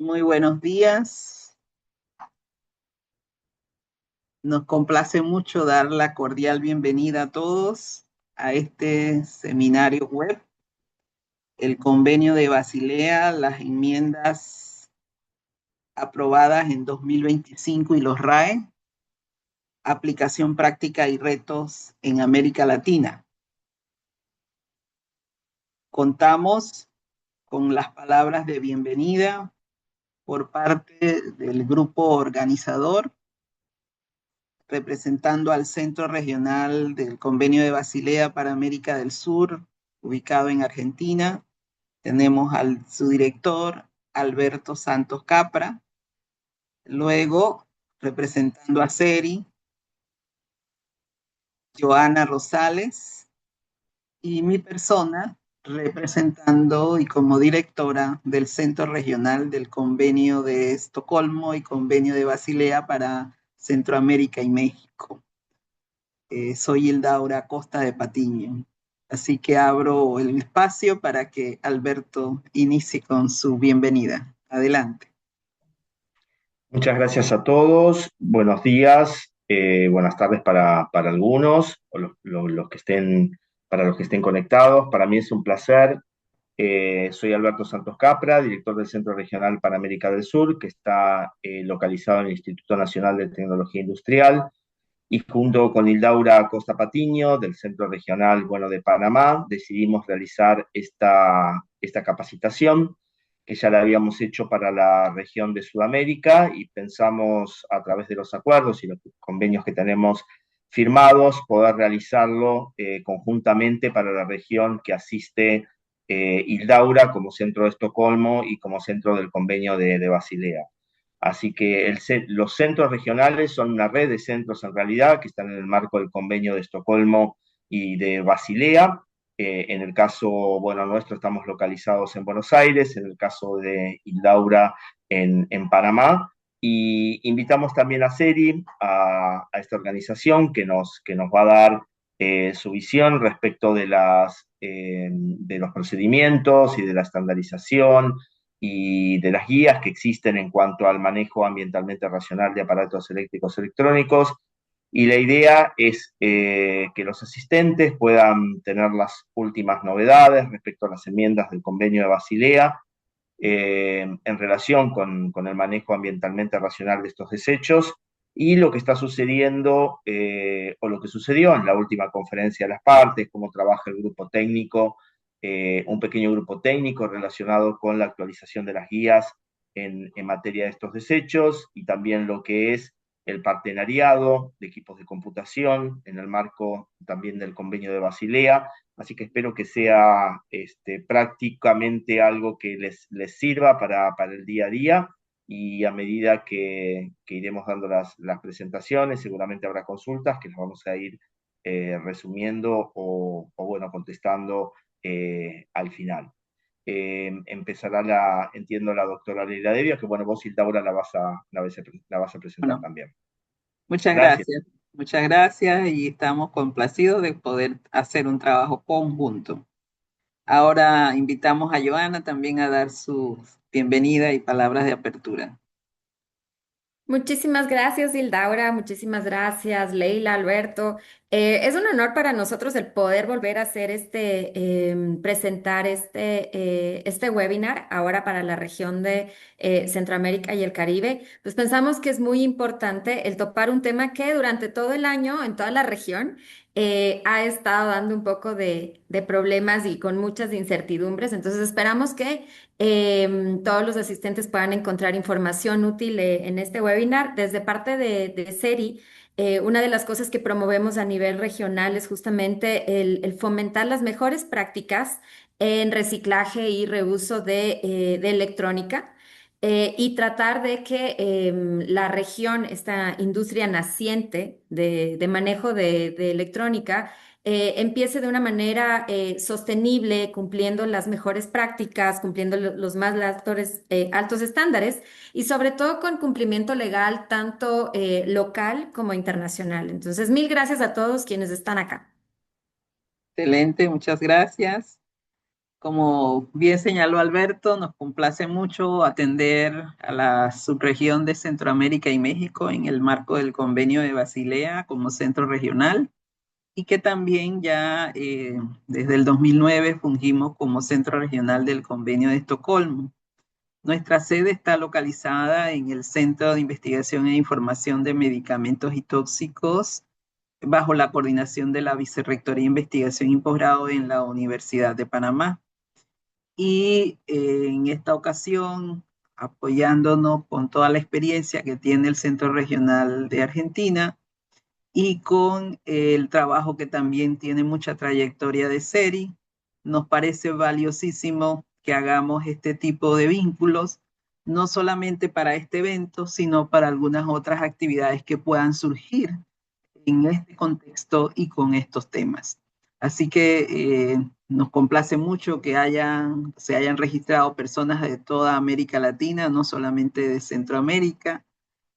Muy buenos días. Nos complace mucho dar la cordial bienvenida a todos a este seminario web, el Convenio de Basilea, las enmiendas aprobadas en 2025 y los RAE, aplicación práctica y retos en América Latina. Contamos con las palabras de bienvenida por parte del grupo organizador, representando al Centro Regional del Convenio de Basilea para América del Sur, ubicado en Argentina. Tenemos su director, Alberto Santos Capra. Luego, representando a CERI, Joana Rosales, y mi persona, representando y como directora del Centro Regional del Convenio de Estocolmo y Convenio de Basilea para Centroamérica y México. Soy Hildaura Costa de Patiño. Así que abro el espacio para que Alberto inicie con su bienvenida. Adelante. Muchas gracias a todos. Buenos días, buenas tardes para algunos, o los que estén, para los que estén conectados. Para mí es un placer. Soy Alberto Santos Capra, director del Centro Regional para América del Sur, que está localizado en el Instituto Nacional de Tecnología Industrial, y junto con Hildaura Costa Patiño, del Centro Regional de Panamá, decidimos realizar esta capacitación que ya la habíamos hecho para la región de Sudamérica y pensamos a través de los acuerdos y los convenios que tenemos firmados poder realizarlo conjuntamente para la región que asiste Hildaura como centro de Estocolmo y como centro del convenio de Basilea. Así que los centros regionales son una red de centros en realidad que están en el marco del convenio de Estocolmo y de Basilea. En el caso, nuestro estamos localizados en Buenos Aires, en el caso de Hildaura en Panamá. Y invitamos también a CERI, a esta organización que nos va a dar su visión respecto de los procedimientos y de la estandarización y de las guías que existen en cuanto al manejo ambientalmente racional de aparatos eléctricos electrónicos. Y la idea es que los asistentes puedan tener las últimas novedades respecto a las enmiendas del convenio de Basilea en relación con el manejo ambientalmente racional de estos desechos y lo que está sucediendo o lo que sucedió en la última conferencia de las partes, cómo trabaja el grupo técnico, un pequeño grupo técnico relacionado con la actualización de las guías en materia de estos desechos y también lo que es el partenariado de equipos de computación en el marco también del convenio de Basilea. Así que espero que sea prácticamente algo que les sirva para el día a día y a medida que iremos dando las presentaciones, seguramente habrá consultas que las vamos a ir resumiendo o contestando al final. Empezará entiendo, la doctora Leila Devia, que vos, Hildaura, la vas a presentar Bueno, también. muchas Gracias. gracias. Muchas gracias y estamos complacidos de poder hacer un trabajo conjunto. Ahora invitamos a Joana también a dar su bienvenida y palabras de apertura. Muchísimas gracias, Hildaura. Muchísimas gracias, Leila, Alberto. Es un honor para nosotros el poder volver a hacer presentar este webinar ahora para la región de Centroamérica y el Caribe. Pues pensamos que es muy importante el topar un tema que durante todo el año en toda la región ha estado dando un poco de problemas y con muchas incertidumbres. Entonces esperamos que todos los asistentes puedan encontrar información útil en este webinar. Desde parte de SERI, una de las cosas que promovemos a nivel regional es justamente el fomentar las mejores prácticas en reciclaje y reuso de electrónica. Y tratar de que la región, esta industria naciente de manejo de electrónica, empiece de una manera sostenible, cumpliendo las mejores prácticas, cumpliendo los más altos estándares y sobre todo con cumplimiento legal tanto local como internacional. Entonces, mil gracias a todos quienes están acá. Excelente, muchas gracias. Como bien señaló Alberto, nos complace mucho atender a la subregión de Centroamérica y México en el marco del Convenio de Basilea como centro regional y que también ya desde el 2009 fungimos como centro regional del Convenio de Estocolmo. Nuestra sede está localizada en el Centro de Investigación e Información de Medicamentos y Tóxicos, bajo la coordinación de la Vicerrectoría de Investigación y Posgrado en la Universidad de Panamá. Y en esta ocasión, apoyándonos con toda la experiencia que tiene el Centro Regional de Argentina y con el trabajo que también tiene mucha trayectoria de SERI, nos parece valiosísimo que hagamos este tipo de vínculos, no solamente para este evento, sino para algunas otras actividades que puedan surgir en este contexto y con estos temas. Así que nos complace mucho que se hayan registrado personas de toda América Latina, no solamente de Centroamérica,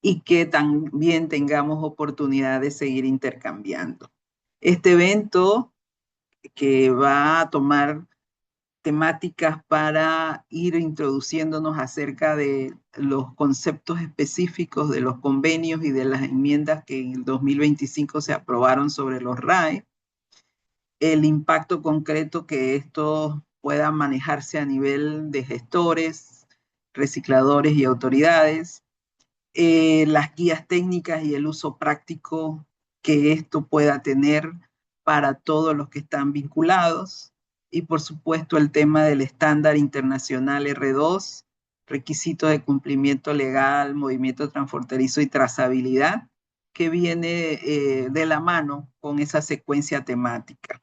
y que también tengamos oportunidad de seguir intercambiando. Este evento que va a tomar temáticas para ir introduciéndonos acerca de los conceptos específicos de los convenios y de las enmiendas que en el 2025 se aprobaron sobre los RAE, el impacto concreto que esto pueda manejarse a nivel de gestores, recicladores y autoridades, las guías técnicas y el uso práctico que esto pueda tener para todos los que están vinculados. Y por supuesto el tema del estándar internacional R2, requisitos de cumplimiento legal, movimiento transfronterizo y trazabilidad, que viene de la mano con esa secuencia temática.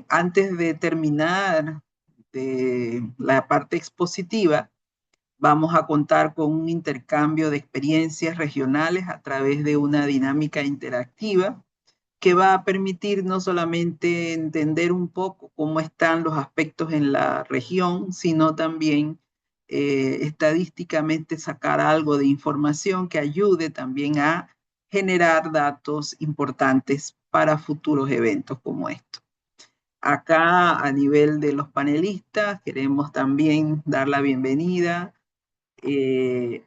Antes de terminar de la parte expositiva, vamos a contar con un intercambio de experiencias regionales a través de una dinámica interactiva que va a permitir no solamente entender un poco cómo están los aspectos en la región, sino también estadísticamente sacar algo de información que ayude también a generar datos importantes para futuros eventos como estos. Acá a nivel de los panelistas queremos también dar la bienvenida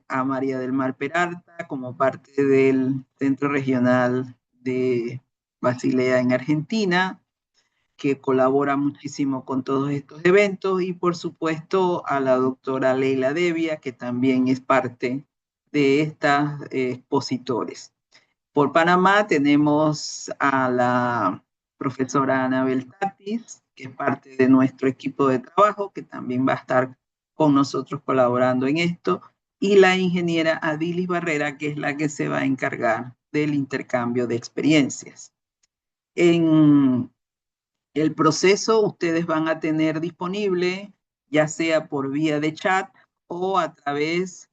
a María del Mar Peralta como parte del Centro Regional de Basilea en Argentina, que colabora muchísimo con todos estos eventos, y por supuesto a la doctora Leila Devia, que también es parte de estas expositores. Por Panamá tenemos a la profesora Anabel Tatis, que es parte de nuestro equipo de trabajo, que también va a estar con nosotros colaborando en esto, y la ingeniera Adilis Barrera, que es la que se va a encargar del intercambio de experiencias. En el proceso ustedes van a tener disponible, ya sea por vía de chat o a través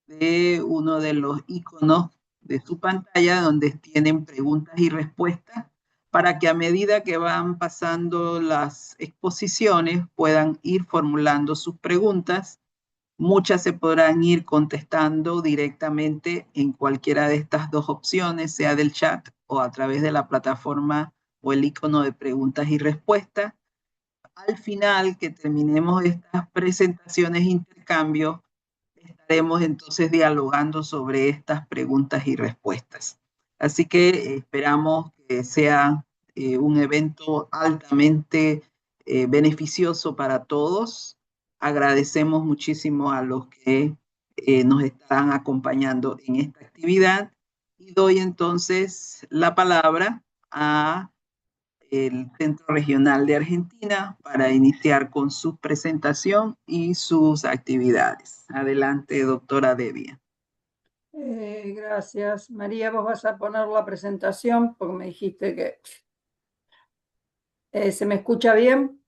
de uno de los iconos de su pantalla donde tienen preguntas y respuestas para que a medida que van pasando las exposiciones puedan ir formulando sus preguntas. Muchas se podrán ir contestando directamente en cualquiera de estas dos opciones, sea del chat o a través de la plataforma o el icono de preguntas y respuestas. Al final que terminemos estas presentaciones e intercambios, estaremos entonces dialogando sobre estas preguntas y respuestas. Así que esperamos que sea un evento altamente beneficioso para todos. Agradecemos muchísimo a los que nos están acompañando en esta actividad y doy entonces la palabra a el Centro Regional de Argentina para iniciar con su presentación y sus actividades. Adelante, doctora Devia. Gracias. María, vos vas a poner la presentación porque me dijiste que se me escucha bien.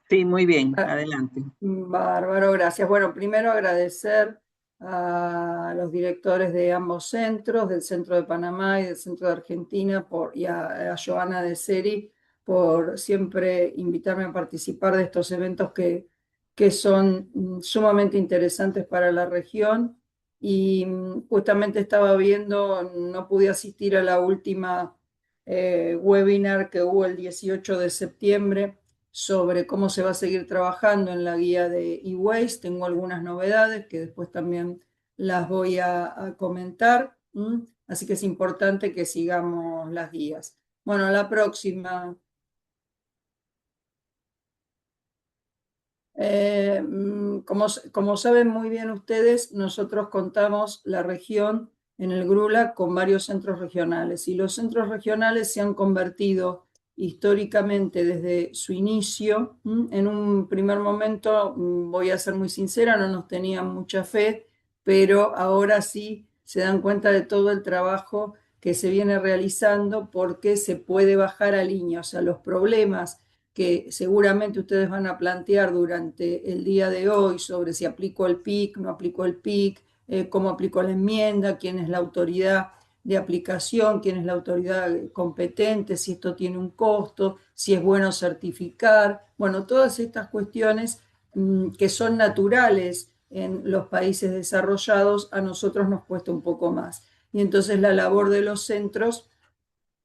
Sí, muy bien, adelante. Bárbaro, gracias. Bueno, primero agradecer a los directores de ambos centros, del Centro de Panamá y del Centro de Argentina, y a Joana de Seri por siempre invitarme a participar de estos eventos que son sumamente interesantes para la región. Y justamente estaba viendo, no pude asistir a la última webinar que hubo el 18 de septiembre sobre cómo se va a seguir trabajando en la guía de e-waste. Tengo algunas novedades que después también las voy a comentar. Así que es importante que sigamos las guías. Bueno, la próxima. Como saben muy bien ustedes, nosotros contamos la región en el GRULAC con varios centros regionales y los centros regionales se han convertido históricamente desde su inicio. En un primer momento, voy a ser muy sincera, no nos tenían mucha fe, pero ahora sí se dan cuenta de todo el trabajo que se viene realizando porque se puede bajar a línea, o sea, los problemas que seguramente ustedes van a plantear durante el día de hoy sobre si aplico el PIC, no aplico el PIC, cómo aplico la enmienda, quién es la autoridad de aplicación, quién es la autoridad competente, si esto tiene un costo, si es bueno certificar. Bueno, todas estas cuestiones que son naturales en los países desarrollados, a nosotros nos cuesta un poco más. Y entonces la labor de los centros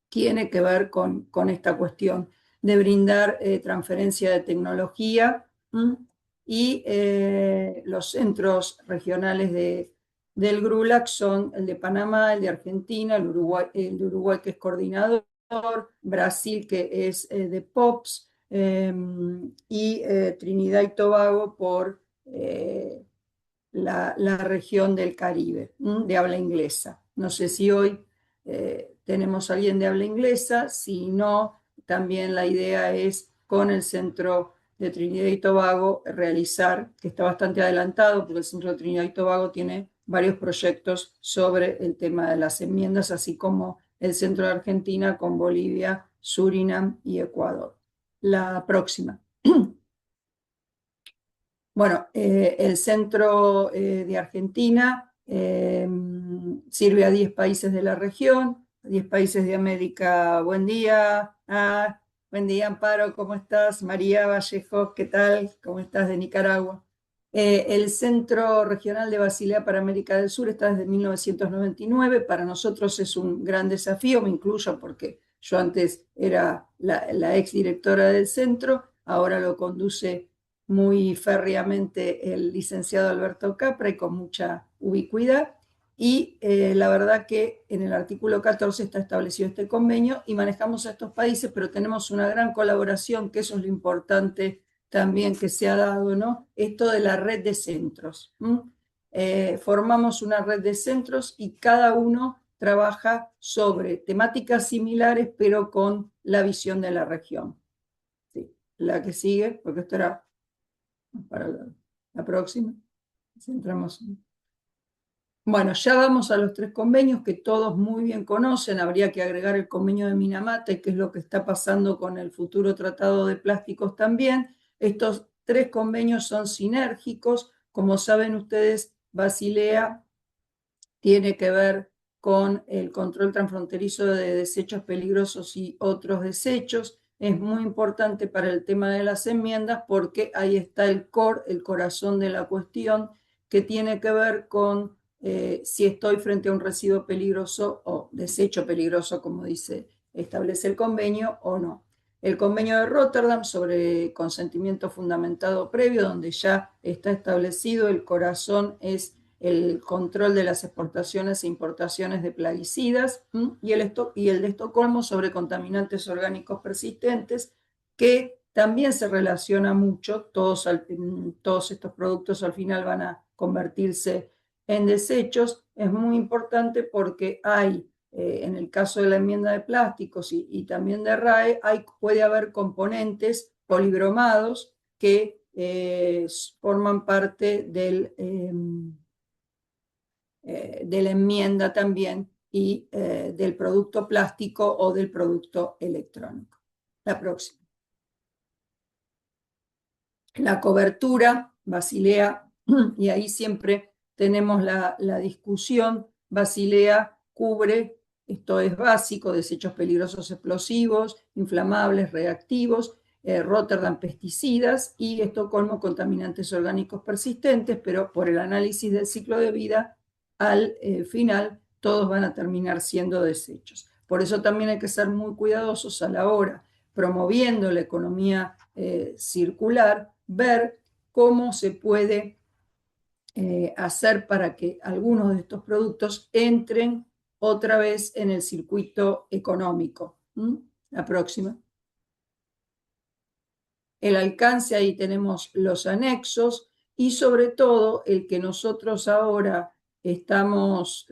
tiene que ver con esta cuestión de brindar transferencia de tecnología. Y los centros regionales del GRULAC son el de Panamá, el de Argentina, el de Uruguay que es coordinador, Brasil que es de POPs, y Trinidad y Tobago por la región del Caribe, de habla inglesa. No sé si hoy tenemos a alguien de habla inglesa, si no, también la idea es con el Centro de Trinidad y Tobago realizar, que está bastante adelantado, porque el Centro de Trinidad y Tobago tiene varios proyectos sobre el tema de las enmiendas, así como el Centro de Argentina con Bolivia, Surinam y Ecuador. La próxima. Bueno, el centro de Argentina sirve a 10 países de la región, 10 países de América. Buen día. Buen día, Amparo, ¿cómo estás? María Vallejo, ¿qué tal? ¿Cómo estás de Nicaragua? El Centro Regional de Basilea para América del Sur está desde 1999. Para nosotros es un gran desafío, me incluyo porque yo antes era la exdirectora del centro, ahora lo conduce muy férreamente el licenciado Alberto Capra y con mucha ubicuidad. Y la verdad que en el artículo 14 está establecido este convenio y manejamos a estos países, pero tenemos una gran colaboración, que eso es lo importante también que se ha dado, ¿no? Esto de la red de centros. Formamos una red de centros y cada uno trabaja sobre temáticas similares, pero con la visión de la región. Sí. La que sigue, porque esto era para la próxima. Entramos. Bueno, ya vamos a los 3 convenios que todos muy bien conocen. Habría que agregar el convenio de Minamata, que es lo que está pasando con el futuro tratado de plásticos también. Estos 3 convenios son sinérgicos. Como saben ustedes, Basilea tiene que ver con el control transfronterizo de desechos peligrosos y otros desechos. Es muy importante para el tema de las enmiendas porque ahí está el core, el corazón de la cuestión, que tiene que ver con si estoy frente a un residuo peligroso o desecho peligroso, como establece el convenio o no. El convenio de Rotterdam sobre consentimiento fundamentado previo, donde ya está establecido, el corazón es el control de las exportaciones e importaciones de plaguicidas, y el de Estocolmo sobre contaminantes orgánicos persistentes, que también se relaciona mucho. Todos estos productos al final van a convertirse en desechos. Es muy importante porque hay, en el caso de la enmienda de plásticos y también de RAE, puede haber componentes polibromados que forman parte de la enmienda también y del producto plástico o del producto electrónico. La próxima. La cobertura, Basilea, y ahí siempre tenemos la discusión. Basilea cubre, esto es básico, desechos peligrosos explosivos, inflamables, reactivos, Rotterdam pesticidas y Estocolmo contaminantes orgánicos persistentes, pero por el análisis del ciclo de vida, al final todos van a terminar siendo desechos. Por eso también hay que ser muy cuidadosos a la hora promoviendo la economía circular, ver cómo se puede hacer para que algunos de estos productos entren otra vez en el circuito económico. La próxima. El alcance, ahí tenemos los anexos y sobre todo el que nosotros ahora estamos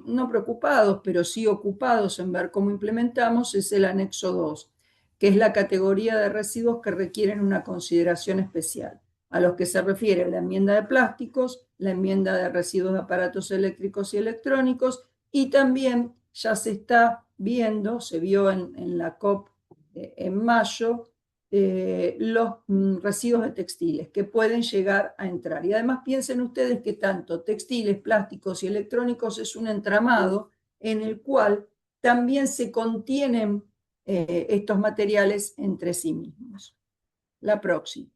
no preocupados, pero sí ocupados en ver cómo implementamos, es el anexo 2, que es la categoría de residuos que requieren una consideración especial, a los que se refiere la enmienda de plásticos, la enmienda de residuos de aparatos eléctricos y electrónicos, y también ya se está viendo, se vio en la COP en mayo, los residuos de textiles que pueden llegar a entrar. Y además piensen ustedes que tanto textiles, plásticos y electrónicos es un entramado en el cual también se contienen estos materiales entre sí mismos. La próxima.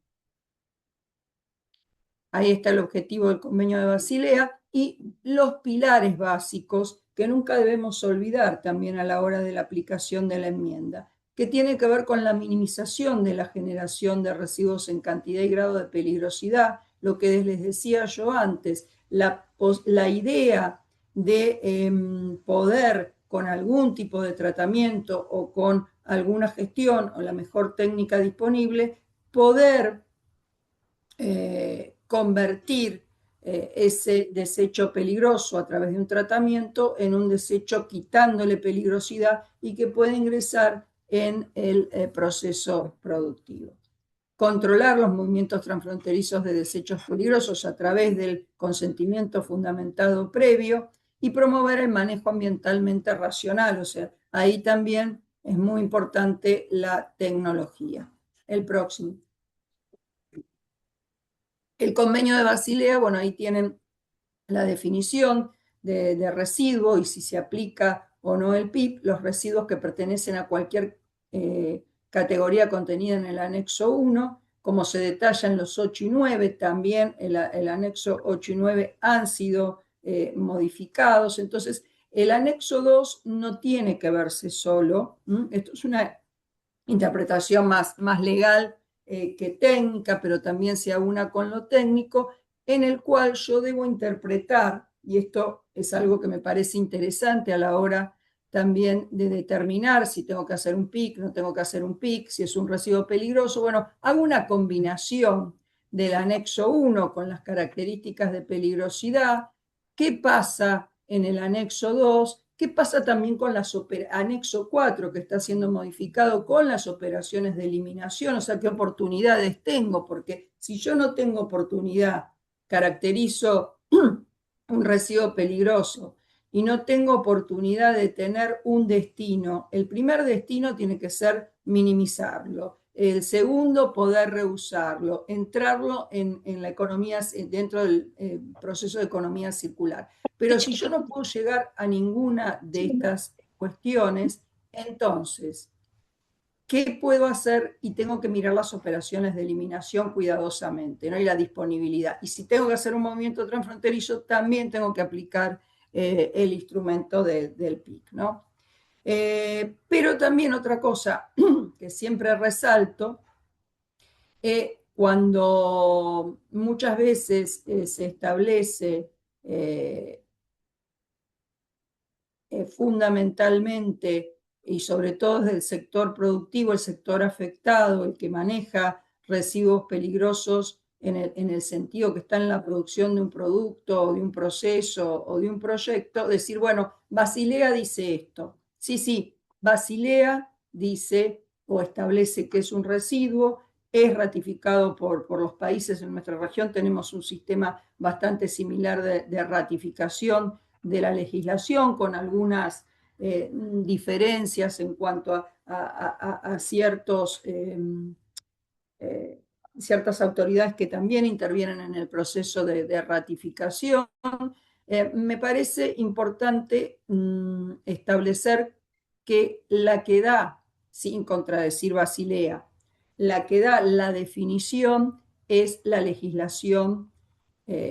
Ahí está el objetivo del Convenio de Basilea y los pilares básicos que nunca debemos olvidar también a la hora de la aplicación de la enmienda, que tiene que ver con la minimización de la generación de residuos en cantidad y grado de peligrosidad, lo que les decía yo antes, la idea de poder con algún tipo de tratamiento o con alguna gestión o la mejor técnica disponible, poder convertir ese desecho peligroso a través de un tratamiento en un desecho quitándole peligrosidad y que puede ingresar en el proceso productivo. Controlar los movimientos transfronterizos de desechos peligrosos a través del consentimiento fundamentado previo y promover el manejo ambientalmente racional, o sea, ahí también es muy importante la tecnología. El próximo. El Convenio de Basilea, bueno, ahí tienen la definición de residuo y si se aplica o no el PIB, los residuos que pertenecen a cualquier categoría contenida en el anexo 1, como se detalla en los 8 y 9, también el anexo 8 y 9 han sido modificados. Entonces, el anexo 2 no tiene que verse solo. Esto es una interpretación más legal que técnica, pero también se aúna con lo técnico, en el cual yo debo interpretar, y esto es algo que me parece interesante a la hora también de determinar si tengo que hacer un PIC, no tengo que hacer un PIC, si es un residuo peligroso. Bueno, hago una combinación del anexo 1 con las características de peligrosidad. ¿Qué pasa en el anexo 2? ¿Qué pasa también con anexo 4 que está siendo modificado con las operaciones de eliminación? O sea, ¿qué oportunidades tengo? Porque si yo no tengo oportunidad, caracterizo un residuo peligroso y no tengo oportunidad de tener un destino, el primer destino tiene que ser minimizarlo. El segundo, poder reusarlo, entrarlo en la economía, dentro del proceso de economía circular. Pero si yo no puedo llegar a ninguna de estas cuestiones, entonces, ¿qué puedo hacer? Y tengo que mirar las operaciones de eliminación cuidadosamente, ¿no? Y la disponibilidad. Y si tengo que hacer un movimiento transfronterizo, también tengo que aplicar el instrumento del PIC, ¿no? Pero también otra cosa que siempre resalto, cuando muchas veces se establece fundamentalmente y sobre todo desde el sector productivo, el sector afectado, el que maneja residuos peligrosos en el sentido que está en la producción de un producto, o de un proceso o de un proyecto, decir, bueno, Basilea dice esto. Sí, Basilea dice o establece que es un residuo, es ratificado por los países en nuestra región, tenemos un sistema bastante similar de ratificación de la legislación, con algunas diferencias en cuanto a ciertas autoridades que también intervienen en el proceso de ratificación. Me parece importante establecer que la que da, sin contradecir Basilea, la que da la definición es la legislación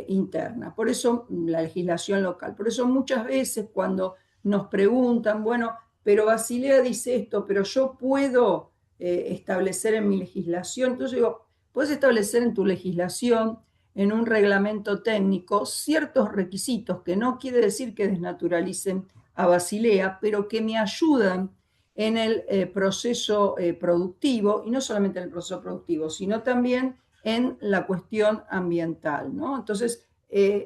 interna. Por eso la legislación local. Por eso muchas veces cuando nos preguntan, bueno, pero Basilea dice esto, pero yo puedo establecer en mi legislación. Entonces digo, puedes establecer en tu legislación, en un reglamento técnico, ciertos requisitos que no quiere decir que desnaturalicen a Basilea, pero que me ayudan en el proceso productivo, y no solamente en el proceso productivo, sino también en la cuestión ambiental, ¿no? Entonces,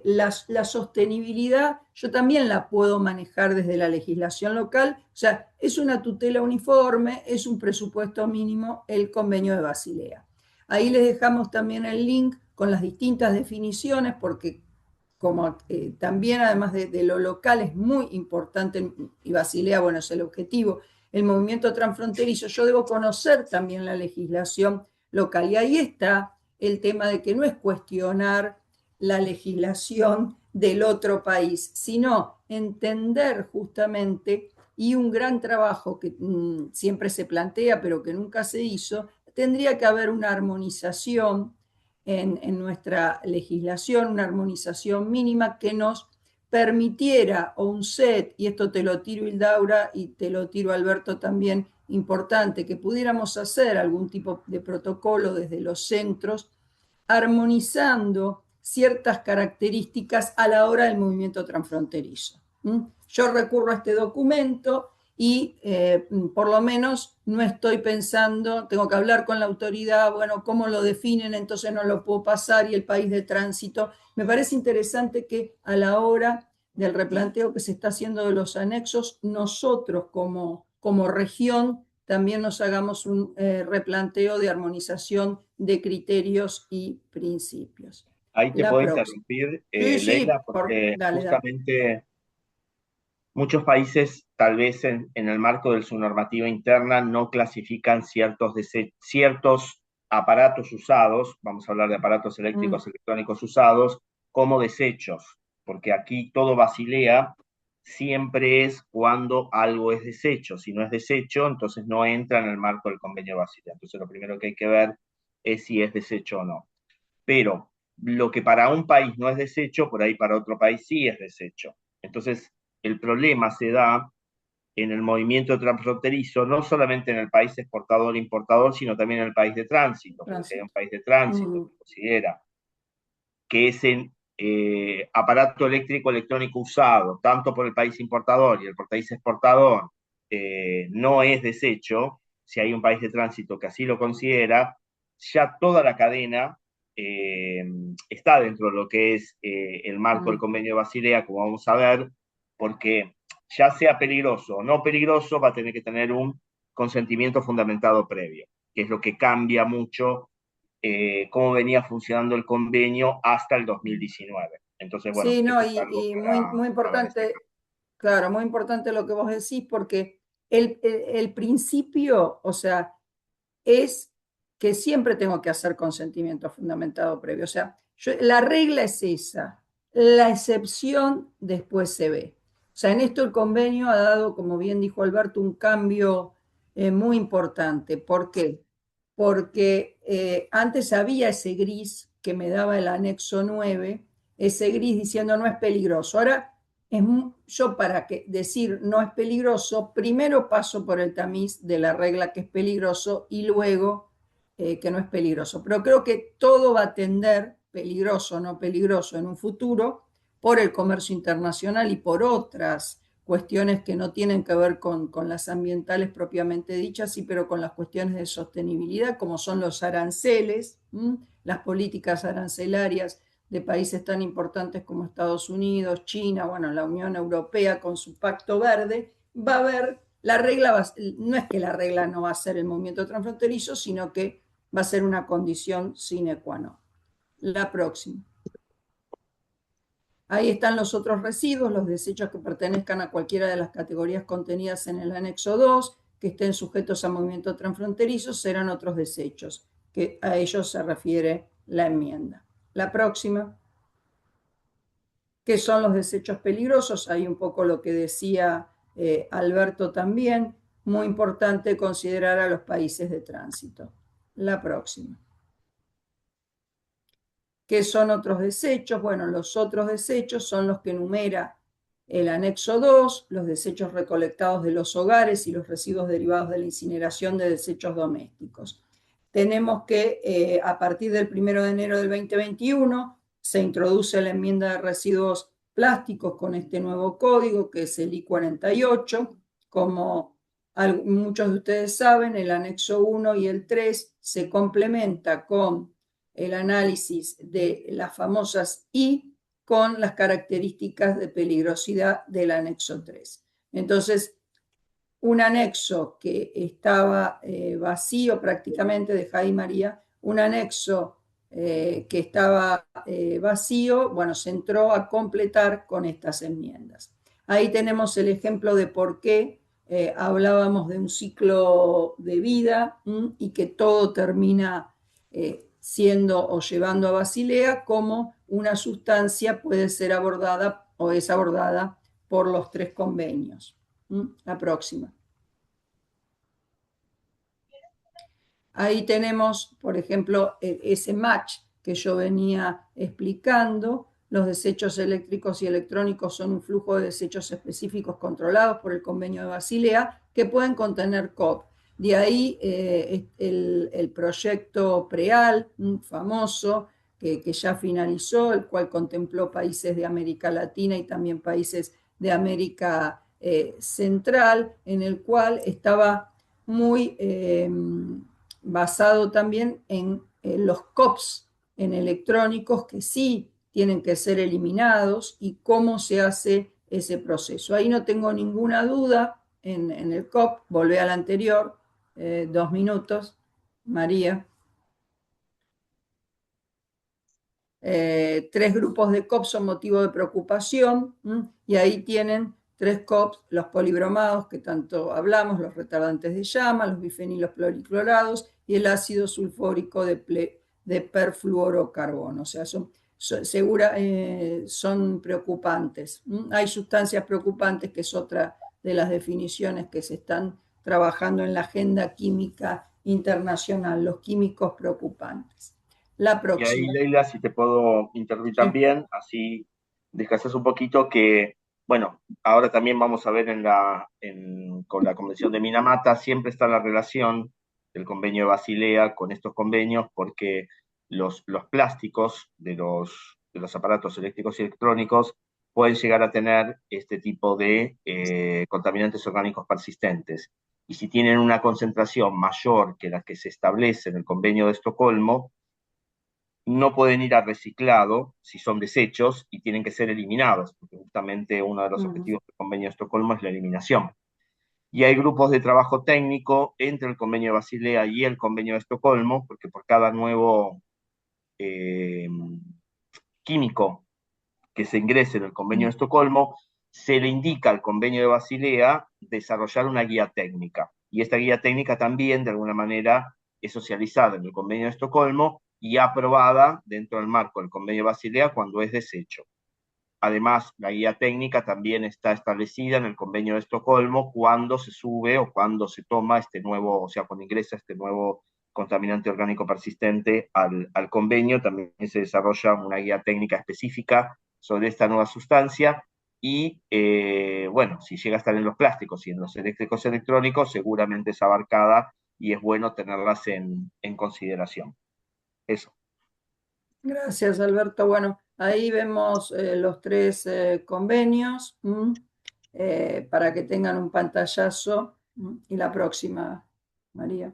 la sostenibilidad yo también la puedo manejar desde la legislación local, o sea, es una tutela uniforme, es un presupuesto mínimo el convenio de Basilea. Ahí les dejamos también el link con las distintas definiciones, porque como también además de lo local es muy importante, y Basilea, bueno, es el objetivo, el movimiento transfronterizo, yo debo conocer también la legislación local. Y ahí está el tema de que no es cuestionar la legislación del otro país, sino entender justamente, y un gran trabajo que siempre se plantea, pero que nunca se hizo, tendría que haber una armonización en nuestra legislación, una armonización mínima que nos permitiera, o un set, y esto te lo tiro Hildaura y te lo tiro Alberto también, importante, que pudiéramos hacer algún tipo de protocolo desde los centros, armonizando ciertas características a la hora del movimiento transfronterizo. Yo recurro a este documento y por lo menos no estoy pensando, tengo que hablar con la autoridad, bueno, cómo lo definen, entonces no lo puedo pasar, y el país de tránsito. Me parece interesante que a la hora del replanteo que se está haciendo de los anexos, nosotros como región también nos hagamos un replanteo de armonización de criterios y principios. Ahí te La puedo próxima. interrumpir, Sí, Leila, sí, porque dale, dale. justamente muchos países, tal vez en el marco de su normativa interna, no clasifican ciertos aparatos usados, vamos a hablar de aparatos eléctricos, electrónicos usados, como desechos, porque aquí todo Basilea siempre es cuando algo es desecho. Si no es desecho, entonces no entra en el marco del convenio de Basilea. Entonces lo primero que hay que ver es si es desecho o no. Pero lo que para un país no es desecho, por ahí para otro país sí es desecho. Entonces, el problema se da en el movimiento transfronterizo, no solamente en el país exportador-importador, sino también en el país de tránsito, porque si hay un país de tránsito que considera que ese aparato eléctrico electrónico usado, tanto por el país importador y el país exportador, no es desecho, si hay un país de tránsito que así lo considera, ya toda la cadena está dentro de lo que es el marco del convenio de Basilea, como vamos a ver, porque ya sea peligroso o no peligroso, va a tener que tener un consentimiento fundamentado previo, que es lo que cambia mucho cómo venía funcionando el convenio hasta el 2019. Entonces, bueno, Sí, no, eso es algo y muy, muy para destacar. importante, claro, muy importante lo que vos decís, porque el principio, o sea, es que siempre tengo que hacer consentimiento fundamentado previo. O sea, la regla es esa, la excepción después se ve. O sea, en esto el convenio ha dado, como bien dijo Alberto, un cambio muy importante. ¿Por qué? Porque antes había ese gris que me daba el anexo 9, ese gris diciendo no es peligroso. Ahora, yo para decir no es peligroso, primero paso por el tamiz de la regla que es peligroso y luego que no es peligroso. Pero creo que todo va a tender, peligroso o no peligroso, en un futuro, por el comercio internacional y por otras cuestiones que no tienen que ver con las ambientales propiamente dichas, sí, pero con las cuestiones de sostenibilidad, como son los aranceles, las políticas arancelarias de países tan importantes como Estados Unidos, China, bueno, la Unión Europea con su pacto verde, va a haber, la regla no es que la regla no va a ser el movimiento transfronterizo, sino que va a ser una condición sine qua non. La próxima. Ahí están los otros residuos, los desechos que pertenezcan a cualquiera de las categorías contenidas en el anexo 2, que estén sujetos a movimiento transfronterizo, serán otros desechos, que a ellos se refiere la enmienda. La próxima. ¿Qué son los desechos peligrosos? Hay un poco lo que decía Alberto también. Muy importante considerar a los países de tránsito. La próxima. ¿Qué son otros desechos? Bueno, los otros desechos son los que enumera el anexo 2, los desechos recolectados de los hogares y los residuos derivados de la incineración de desechos domésticos. Tenemos que a partir del 1 de enero del 2021 se introduce la enmienda de residuos plásticos con este nuevo código que es el I-48. Como muchos de ustedes saben, el anexo 1 y el 3 se complementa con el análisis de las famosas I con las características de peligrosidad del anexo 3. Entonces, un anexo que estaba vacío prácticamente, de Jaime María, un anexo que estaba vacío, bueno, se entró a completar con estas enmiendas. Ahí tenemos el ejemplo de por qué hablábamos de un ciclo de vida y que todo termina siendo o llevando a Basilea, como una sustancia puede ser abordada o es abordada por los 3 convenios. La próxima. Ahí tenemos, por ejemplo, ese match que yo venía explicando. Los desechos eléctricos y electrónicos son un flujo de desechos específicos controlados por el Convenio de Basilea que pueden contener COP. De ahí el proyecto PREAL, famoso, que ya finalizó, el cual contempló países de América Latina y también países de América Central, en el cual estaba muy basado también en los COPs en electrónicos que sí tienen que ser eliminados y cómo se hace ese proceso. Ahí no tengo ninguna duda en el COP, volvé al anterior, 2 minutos, María. 3 grupos de COP son motivo de preocupación, y ahí tienen 3 COPs, los polibromados que tanto hablamos, los retardantes de llama, los bifenilos pluriclorados y el ácido sulfúrico de perfluorocarbono. O sea, son preocupantes. Hay sustancias preocupantes, que es otra de las definiciones que se están trabajando en la agenda química internacional, los químicos preocupantes. La Y ahí, próxima. Leila, si te puedo interrumpir Sí. también, así descansas un poquito que, bueno, ahora también vamos a ver con la Convención de Minamata, siempre está la relación del convenio de Basilea con estos convenios, porque los plásticos de los aparatos eléctricos y electrónicos pueden llegar a tener este tipo de contaminantes orgánicos persistentes. Y si tienen una concentración mayor que la que se establece en el convenio de Estocolmo, no pueden ir a reciclado si son desechos y tienen que ser eliminados, porque justamente uno de los objetivos del convenio de Estocolmo es la eliminación. Y hay grupos de trabajo técnico entre el convenio de Basilea y el convenio de Estocolmo, porque por cada nuevo químico que se ingrese en el convenio de Estocolmo, se le indica al convenio de Basilea desarrollar una guía técnica. Y esta guía técnica también, de alguna manera, es socializada en el convenio de Estocolmo y aprobada dentro del marco del convenio de Basilea cuando es desecho. Además, la guía técnica también está establecida en el convenio de Estocolmo cuando se sube o cuando se toma este nuevo, o sea, cuando ingresa este nuevo contaminante orgánico persistente al convenio, también se desarrolla una guía técnica específica sobre esta nueva sustancia y, bueno, si llega a estar en los plásticos y en los eléctricos electrónicos, seguramente es abarcada y es bueno tenerlas en consideración. Eso. Gracias, Alberto. Bueno, ahí vemos los 3 convenios para que tengan un pantallazo. Y la próxima, María.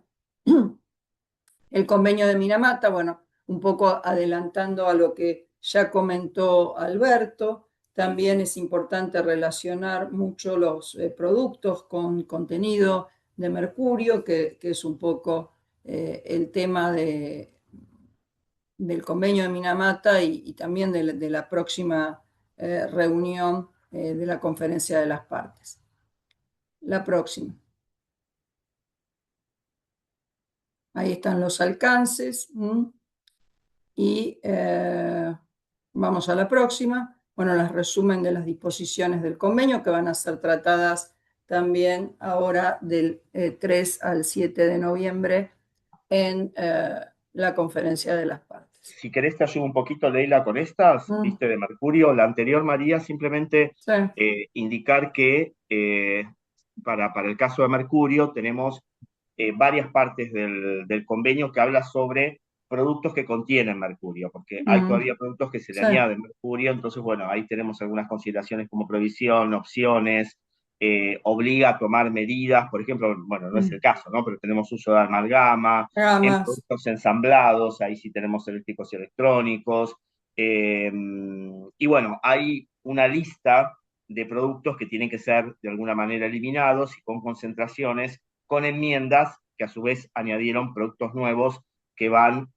El convenio de Minamata, bueno, un poco adelantando a lo que ya comentó Alberto, también es importante relacionar mucho los productos con contenido de mercurio, que es un poco el tema del convenio de Minamata y también de la próxima reunión de la conferencia de las partes. La próxima. Ahí están los alcances. Y vamos a la próxima. Bueno, las resumen de las disposiciones del convenio que van a ser tratadas también ahora del 3 al 7 de noviembre en la conferencia de las partes. si querés te ayudo un poquito, Leila, con estas, viste, de mercurio. La anterior, María, simplemente Sí. indicar que para el caso de mercurio tenemos varias partes del convenio que habla sobre productos que contienen mercurio, porque hay todavía productos que se le Sí. añaden mercurio, entonces, bueno, ahí tenemos algunas consideraciones como provisión, opciones, obliga a tomar medidas, por ejemplo, bueno, no es el caso, ¿no? Pero tenemos uso de amalgama, Nada en más. productos ensamblados, ahí sí tenemos eléctricos y electrónicos, y bueno, hay una lista de productos que tienen que ser de alguna manera eliminados y con concentraciones, con enmiendas que a su vez añadieron productos nuevos que van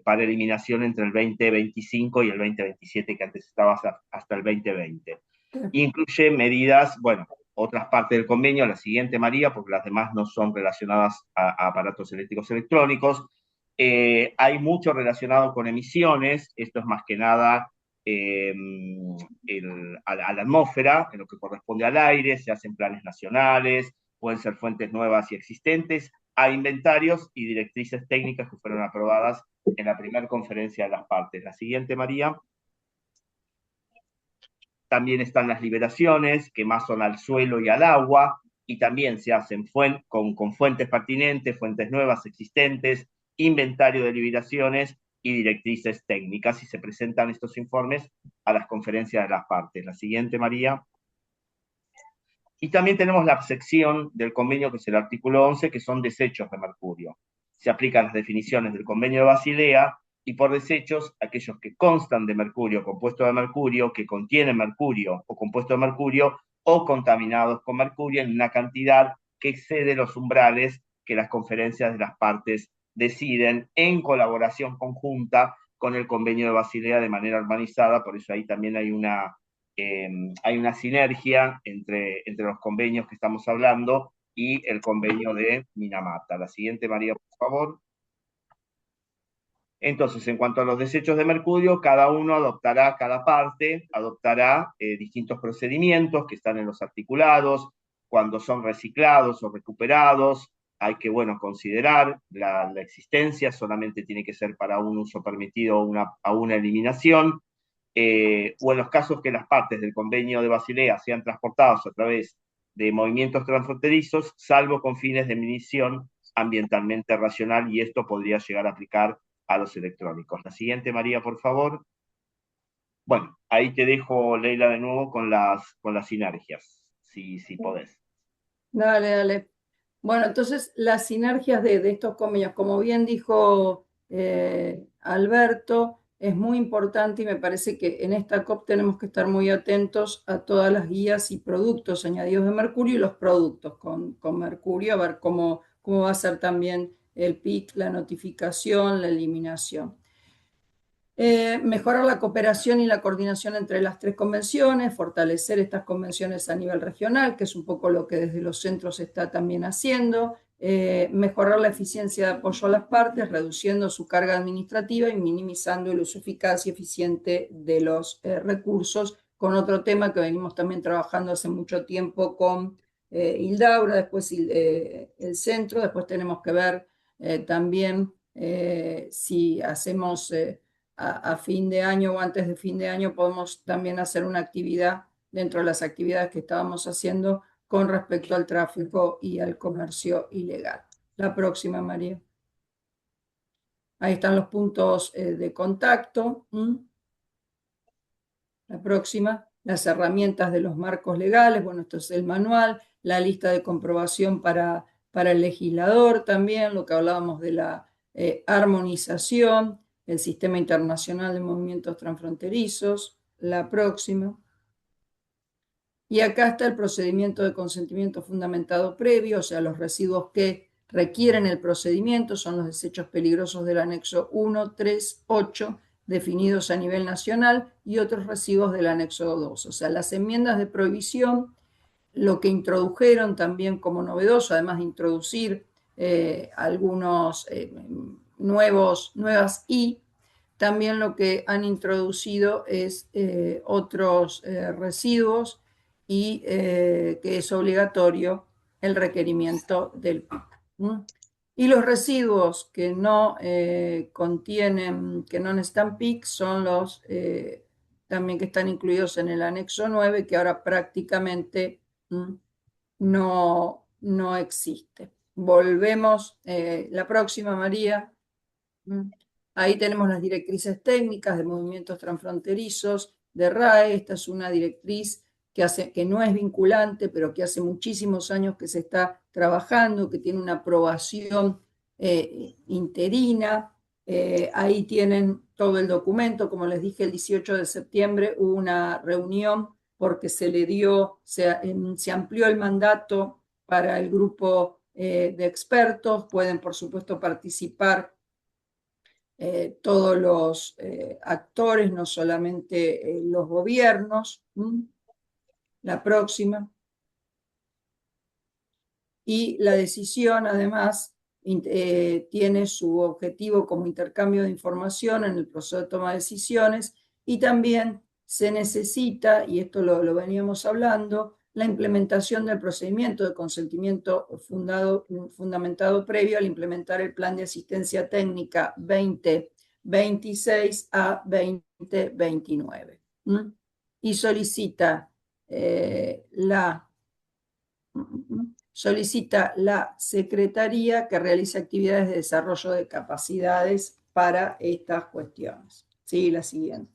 para eliminación entre el 2025 y el 2027, que antes estaba hasta el 2020. Incluye medidas, bueno, otras partes del convenio, la siguiente, María, porque las demás no son relacionadas a aparatos eléctricos electrónicos. Hay mucho relacionado con emisiones, esto es más que nada a la atmósfera, en lo que corresponde al aire, se hacen planes nacionales, pueden ser fuentes nuevas y existentes, a inventarios y directrices técnicas que fueron aprobadas en la primera conferencia de las partes. La siguiente, María. También están las liberaciones, que más son al suelo y al agua, y también se hacen con fuentes pertinentes, fuentes nuevas existentes, inventario de liberaciones y directrices técnicas, y se presentan estos informes a las conferencias de las partes. La siguiente, María. Y también tenemos la sección del convenio, que es el artículo 11, que son desechos de mercurio. Se aplican las definiciones del convenio de Basilea, y por desechos, aquellos que constan de mercurio, compuesto de mercurio, que contienen mercurio o compuesto de mercurio, o contaminados con mercurio en una cantidad que excede los umbrales que las conferencias de las partes deciden en colaboración conjunta con el convenio de Basilea de manera armonizada. Por eso ahí también hay una sinergia entre los convenios que estamos hablando y el convenio de Minamata. La siguiente, María, por favor. Entonces, en cuanto a los desechos de mercurio, cada parte adoptará distintos procedimientos que están en los articulados. Cuando son reciclados o recuperados, hay que, bueno, considerar la existencia, solamente tiene que ser para un uso permitido o una eliminación. O en los casos que las partes del convenio de Basilea sean transportadas a través de movimientos transfronterizos, salvo con fines de medición ambientalmente racional, y esto podría llegar a aplicar a los electrónicos. La siguiente, María, por favor. Bueno, ahí te dejo, Leila, de nuevo con las sinergias, si podés. Dale, dale. Bueno, entonces las sinergias de estos convenios, como bien dijo Alberto, es muy importante, y me parece que en esta COP tenemos que estar muy atentos a todas las guías y productos añadidos de mercurio y los productos con mercurio, a ver cómo va a ser también el PIC, la notificación, la eliminación. Mejorar la cooperación y la coordinación entre las tres convenciones, fortalecer estas convenciones a nivel regional, que es un poco lo que desde los centros se está también haciendo. Mejorar la eficiencia de apoyo a las partes, reduciendo su carga administrativa y minimizando el uso eficaz y eficiente de los recursos, con otro tema que venimos también trabajando hace mucho tiempo con Ildaura, después el centro. Después tenemos que ver también si hacemos a fin de año o antes de fin de año, podemos también hacer una actividad dentro de las actividades que estábamos haciendo con respecto al tráfico y al comercio ilegal. La próxima, María. Ahí están los puntos de contacto. La próxima, las herramientas de los marcos legales. Bueno, esto es el manual, la lista de comprobación para el legislador también, lo que hablábamos de la armonización, el Sistema Internacional de Movimientos Transfronterizos. La próxima. Y acá está el procedimiento de consentimiento fundamentado previo, o sea, los residuos que requieren el procedimiento son los desechos peligrosos del anexo 1, 3, 8, definidos a nivel nacional, y otros residuos del anexo 2. O sea, las enmiendas de prohibición, lo que introdujeron también como novedoso, además de introducir algunos nuevas I, también lo que han introducido es otros residuos, y que es obligatorio el requerimiento del PIC. Y los residuos que no contienen, que no necesitan PIC, son los también que están incluidos en el anexo 9, que ahora prácticamente no existe. Volvemos, la próxima, María. Ahí tenemos las directrices técnicas de movimientos transfronterizos de RAE. Esta es una directriz que no es vinculante, pero que hace muchísimos años que se está trabajando, que tiene una aprobación interina. Ahí tienen todo el documento. Como les dije, el 18 de septiembre hubo una reunión porque se amplió el mandato para el grupo de expertos. Pueden, por supuesto, participar todos los actores, no solamente los gobiernos. La próxima. Y la decisión, además, tiene su objetivo como intercambio de información en el proceso de toma de decisiones, y también se necesita, y esto lo veníamos hablando, la implementación del procedimiento de consentimiento fundamentado previo al implementar el Plan de Asistencia Técnica 2026 a 2029. Y solicita la Secretaría que realice actividades de desarrollo de capacidades para estas cuestiones. Sí, la siguiente.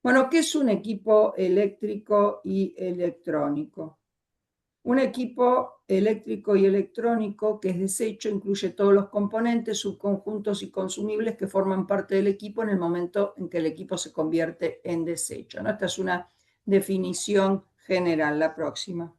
Bueno, ¿qué es un equipo eléctrico y electrónico? Un equipo eléctrico y electrónico que es desecho incluye todos los componentes, subconjuntos y consumibles que forman parte del equipo en el momento en que el equipo se convierte en desecho, ¿no? Esta es una definición general. La próxima.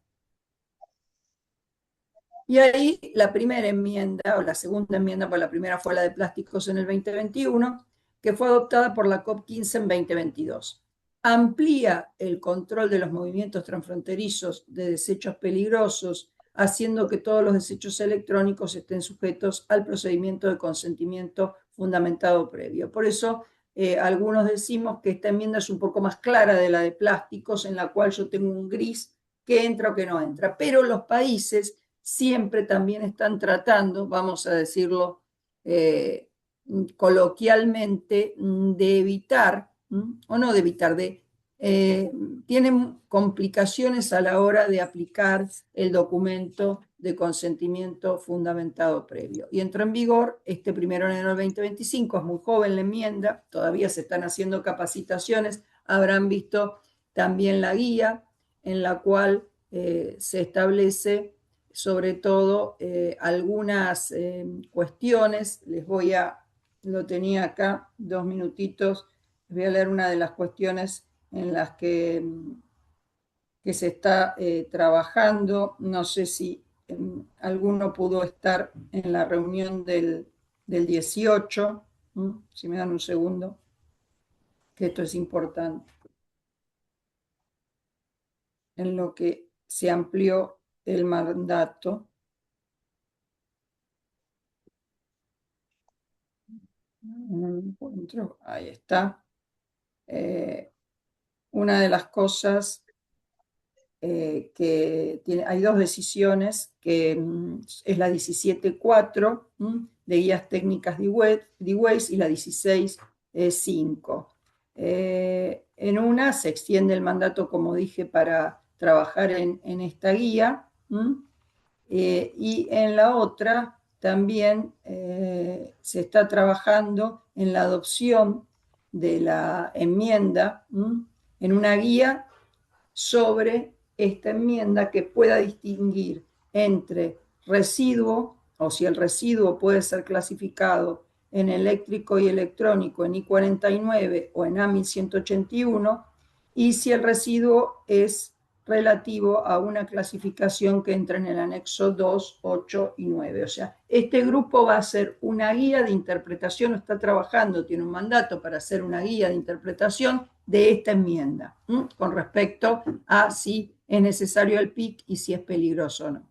Y ahí la primera enmienda, o la segunda enmienda, porque la primera fue la de plásticos en el 2021, que fue adoptada por la COP15 en 2022. Amplía el control de los movimientos transfronterizos de desechos peligrosos, haciendo que todos los desechos electrónicos estén sujetos al procedimiento de consentimiento fundamentado previo. Por eso algunos decimos que esta enmienda es un poco más clara de la de plásticos, en la cual yo tengo un gris que entra o que no entra, pero los países siempre también están tratando, vamos a decirlo coloquialmente, de evitar, o no de evitar, tienen complicaciones a la hora de aplicar el documento de consentimiento fundamentado previo. Y entró en vigor este 1 de enero del 2025, es muy joven la enmienda, todavía se están haciendo capacitaciones, habrán visto también la guía en la cual se establece sobre todo algunas cuestiones. Lo tenía acá, 2 minutitos, les voy a leer una de las cuestiones en las que se está trabajando. No sé si alguno pudo estar en la reunión del 18, si me dan un segundo, que esto es importante, en lo que se amplió el mandato. No lo encuentro. Ahí está. Una de las cosas que tiene, hay dos decisiones, que es la 17.4 de guías técnicas de WACE y la 16.5. En una se extiende el mandato, como dije, para trabajar en esta guía, y en la otra también se está trabajando en la adopción de la enmienda, en una guía sobre esta enmienda que pueda distinguir entre residuo, o si el residuo puede ser clasificado en eléctrico y electrónico en I49 o en A1181, y si el residuo es relativo a una clasificación que entra en el anexo 2, 8 y 9. O sea, este grupo va a hacer una guía de interpretación, está trabajando, tiene un mandato para hacer una guía de interpretación de esta enmienda, con respecto a si es necesario el PIC y si es peligroso o no,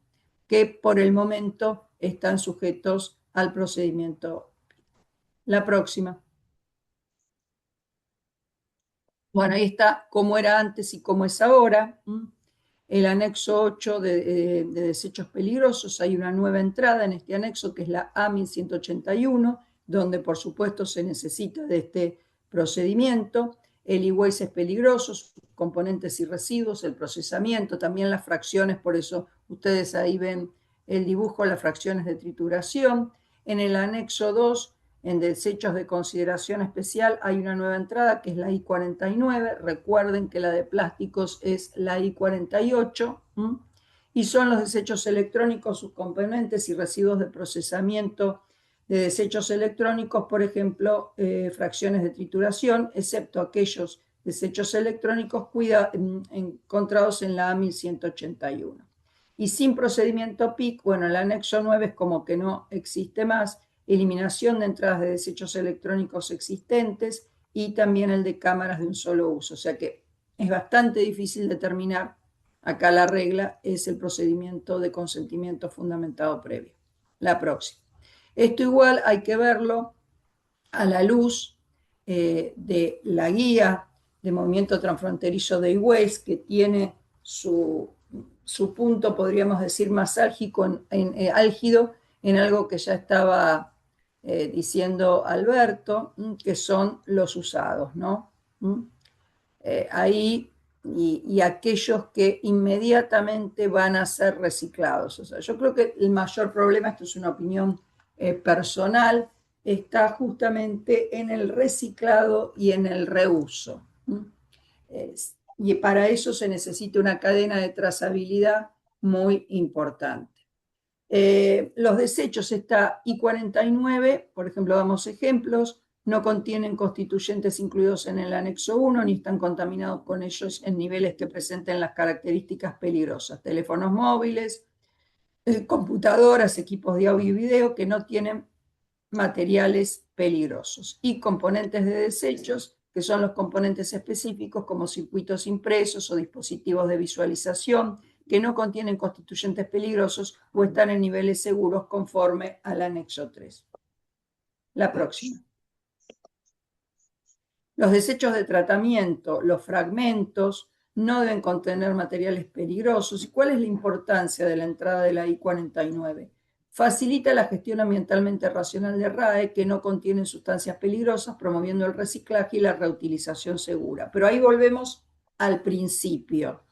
que por el momento están sujetos al procedimiento. La próxima. Bueno, ahí está cómo era antes y cómo es ahora. el anexo 8 de desechos peligrosos. Hay una nueva entrada en este anexo que es la A1181, donde por supuesto se necesita de este procedimiento. El e-waste es peligroso, sus componentes y residuos, el procesamiento, también las fracciones, por eso ustedes ahí ven el dibujo, las fracciones de trituración. En el anexo 2, en desechos de consideración especial, hay una nueva entrada que es la I-49. Recuerden que la de plásticos es la I-48. Y son los desechos electrónicos, sus componentes y residuos de procesamiento de desechos electrónicos, por ejemplo, fracciones de trituración, excepto aquellos desechos electrónicos encontrados en la A1181. Y sin procedimiento PIC, bueno, el anexo 9 es como que no existe más, eliminación de entradas de desechos electrónicos existentes y también el de cámaras de un solo uso. O sea que es bastante difícil determinar, acá la regla es el procedimiento de consentimiento fundamentado previo. La próxima. Esto igual hay que verlo a la luz de la guía de movimiento transfronterizo de e-waste, que tiene su punto, podríamos decir, más álgido en algo que ya estaba diciendo Alberto, que son los usados, ¿no? Ahí y aquellos que inmediatamente van a ser reciclados. O sea, yo creo que el mayor problema, esto es una opinión personal, está justamente en el reciclado y en el reuso. Y para eso se necesita una cadena de trazabilidad muy importante. Los desechos, está I-49, por ejemplo, damos ejemplos, no contienen constituyentes incluidos en el anexo 1, ni están contaminados con ellos en niveles que presenten las características peligrosas. Teléfonos móviles, computadoras, equipos de audio y video que no tienen materiales peligrosos. Y componentes de desechos, que son los componentes específicos como circuitos impresos o dispositivos de visualización, que no contienen constituyentes peligrosos o están en niveles seguros conforme al anexo 3. La próxima. Los desechos de tratamiento, los fragmentos, no deben contener materiales peligrosos. ¿Y cuál es la importancia de la entrada de la I-49? Facilita la gestión ambientalmente racional de RAE, que no contienen sustancias peligrosas, promoviendo el reciclaje y la reutilización segura. Pero ahí volvemos al principio.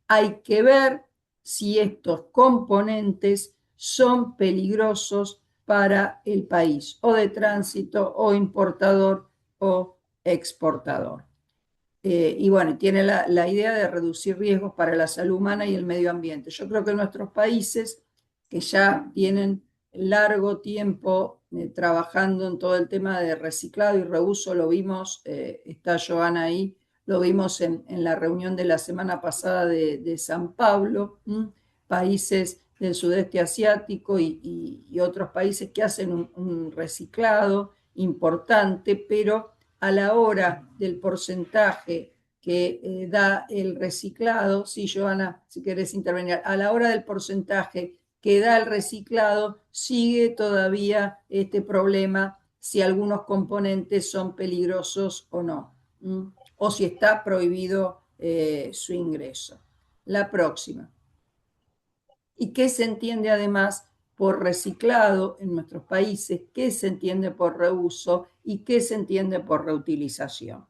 Hay que ver si estos componentes son peligrosos para el país, o de tránsito, o importador, o exportador. Y bueno, tiene la idea de reducir riesgos para la salud humana y el medio ambiente. Yo creo que nuestros países, que ya tienen largo tiempo trabajando en todo el tema de reciclado y reuso, lo vimos, está Joana ahí, lo vimos en la reunión de la semana pasada de San Pablo, países del sudeste asiático y otros países que hacen un reciclado importante, pero a la hora del porcentaje que da el reciclado, sí, Joana, si querés intervenir, a la hora del porcentaje que da el reciclado, sigue todavía este problema si algunos componentes son peligrosos o no, o si está prohibido su ingreso. La próxima. ¿Y qué se entiende además por reciclado en nuestros países? ¿Qué se entiende por reuso? ¿Y qué se entiende por reutilización?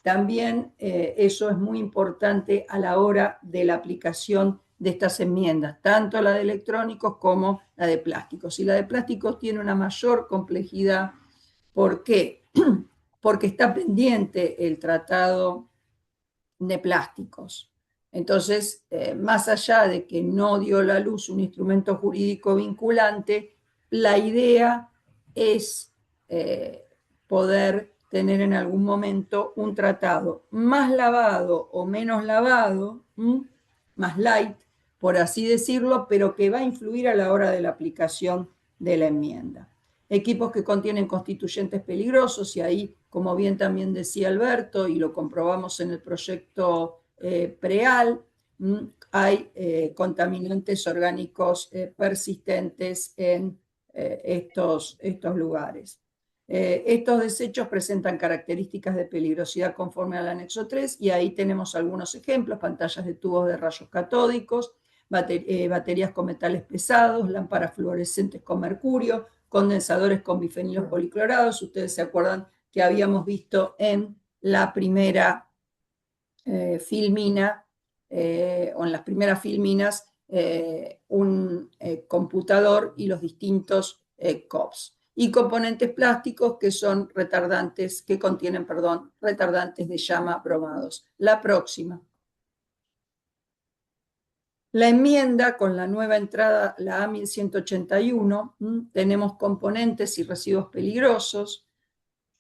También eso es muy importante a la hora de la aplicación de estas enmiendas, tanto la de electrónicos como la de plásticos. Y la de plásticos tiene una mayor complejidad. ¿Por qué? Porque está pendiente el tratado de plásticos. Entonces, más allá de que no dio a la luz un instrumento jurídico vinculante, la idea es poder tener en algún momento un tratado más lavado o menos lavado, más light, por así decirlo, pero que va a influir a la hora de la aplicación de la enmienda. Equipos que contienen constituyentes peligrosos, y ahí, como bien también decía Alberto, y lo comprobamos en el proyecto PREAL, hay contaminantes orgánicos persistentes en estos lugares. Estos desechos presentan características de peligrosidad conforme al anexo 3 y ahí tenemos algunos ejemplos: pantallas de tubos de rayos catódicos, baterías con metales pesados, lámparas fluorescentes con mercurio, condensadores con bifenilos policlorados. Ustedes se acuerdan que habíamos visto en la primera filmina, o en las primeras filminas, un computador y los distintos COPs. Y componentes plásticos que son retardantes, que contienen, perdón, retardantes de llama bromados. La próxima. La enmienda con la nueva entrada, la A1181, tenemos componentes y residuos peligrosos,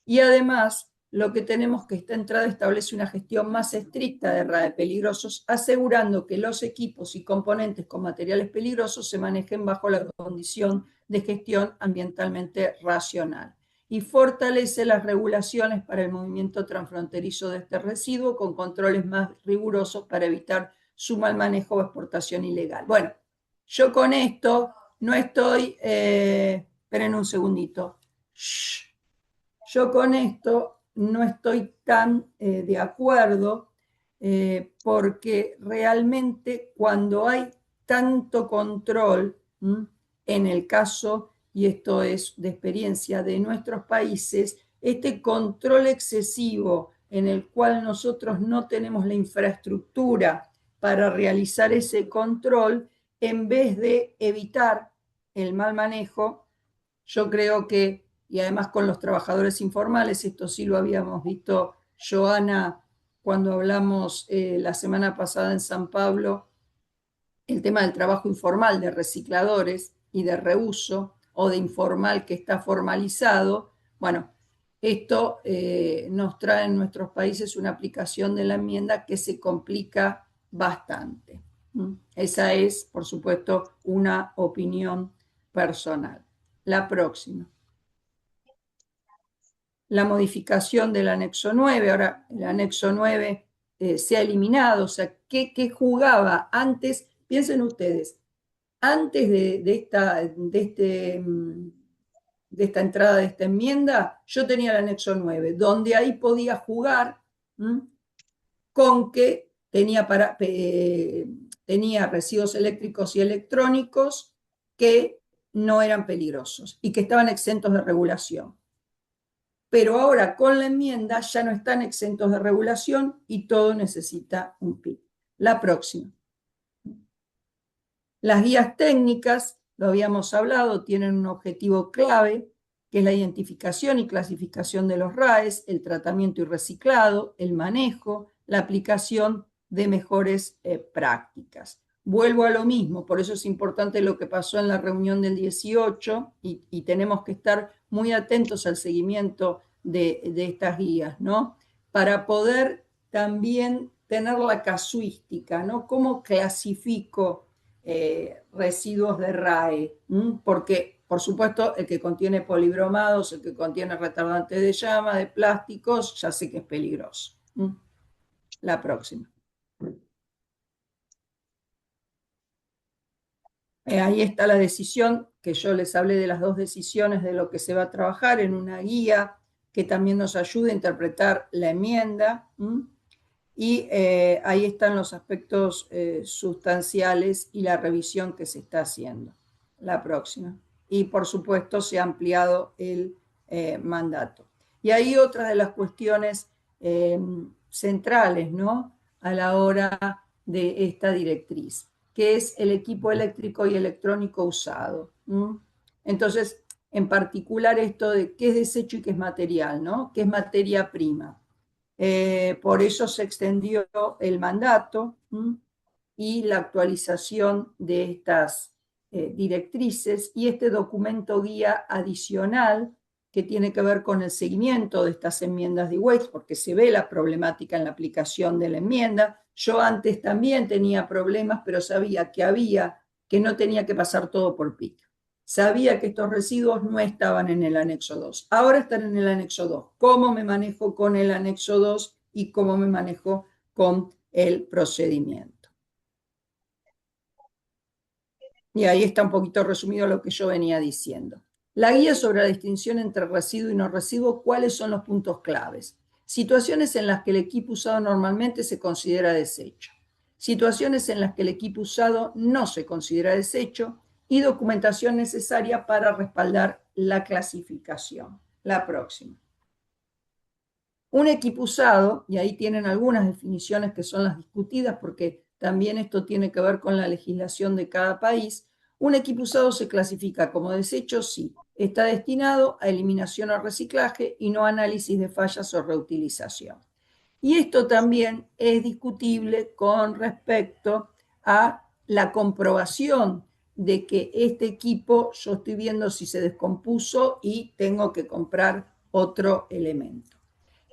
y además lo que tenemos que esta entrada establece una gestión más estricta de RAE peligrosos, asegurando que los equipos y componentes con materiales peligrosos se manejen bajo la condición de gestión ambientalmente racional. Y fortalece las regulaciones para el movimiento transfronterizo de este residuo con controles más rigurosos para evitar su mal manejo o exportación ilegal. Bueno, yo con esto no estoy... esperen un segundito. Shh. Yo con esto no estoy tan de acuerdo, porque realmente cuando hay tanto control, en el caso, y esto es de experiencia de nuestros países, este control excesivo en el cual nosotros no tenemos la infraestructura para realizar ese control, en vez de evitar el mal manejo, yo creo que, y además con los trabajadores informales, esto sí lo habíamos visto, Joana, cuando hablamos la semana pasada en San Pablo, el tema del trabajo informal de recicladores y de reuso, o de informal que está formalizado. Bueno, esto nos trae en nuestros países una aplicación de la enmienda que se complica bastante. Esa es, por supuesto, una opinión personal. La próxima. La modificación del anexo 9. Ahora el anexo 9 se ha eliminado. O sea, ¿qué jugaba antes? Piensen ustedes, antes de esta entrada de esta enmienda, yo tenía el anexo 9, donde ahí podía jugar con que tenía residuos eléctricos y electrónicos que no eran peligrosos y que estaban exentos de regulación. Pero ahora con la enmienda ya no están exentos de regulación y todo necesita un PIC. La próxima. Las guías técnicas, lo habíamos hablado, tienen un objetivo clave, que es la identificación y clasificación de los RAEs, el tratamiento y reciclado, el manejo, la aplicación de mejores prácticas. Vuelvo a lo mismo, por eso es importante lo que pasó en la reunión del 18 y tenemos que estar muy atentos al seguimiento de estas guías, ¿no? Para poder también tener la casuística, ¿no? ¿Cómo clasifico residuos de RAE? Porque, por supuesto, el que contiene polibromados, el que contiene retardantes de llama, de plásticos, ya sé que es peligroso. La próxima. Ahí está la decisión, que yo les hablé de las dos decisiones de lo que se va a trabajar en una guía que también nos ayude a interpretar la enmienda. Y ahí están los aspectos sustanciales y la revisión que se está haciendo. La próxima. Y por supuesto se ha ampliado el mandato. Y ahí otra de las cuestiones centrales, ¿no?, a la hora de esta directriz, que es el equipo eléctrico y electrónico usado. Entonces, en particular esto de qué es desecho y qué es material, ¿no?, qué es materia prima. Por eso se extendió el mandato y la actualización de estas directrices y este documento guía adicional que tiene que ver con el seguimiento de estas enmiendas de IWACE, porque se ve la problemática en la aplicación de la enmienda. Yo antes también tenía problemas, pero sabía que no tenía que pasar todo por PIC. Sabía que estos residuos no estaban en el anexo 2. Ahora están en el anexo 2. ¿Cómo me manejo con el anexo 2 y cómo me manejo con el procedimiento? Y ahí está un poquito resumido lo que yo venía diciendo. La guía sobre la distinción entre residuo y no residuo, ¿cuáles son los puntos claves? Situaciones en las que el equipo usado normalmente se considera desecho. Situaciones en las que el equipo usado no se considera desecho y documentación necesaria para respaldar la clasificación. La próxima. Un equipo usado, y ahí tienen algunas definiciones que son las discutidas porque también esto tiene que ver con la legislación de cada país. Un equipo usado se clasifica como desecho si está destinado a eliminación o reciclaje y no análisis de fallas o reutilización. Y esto también es discutible con respecto a la comprobación de que este equipo, yo estoy viendo si se descompuso y tengo que comprar otro elemento.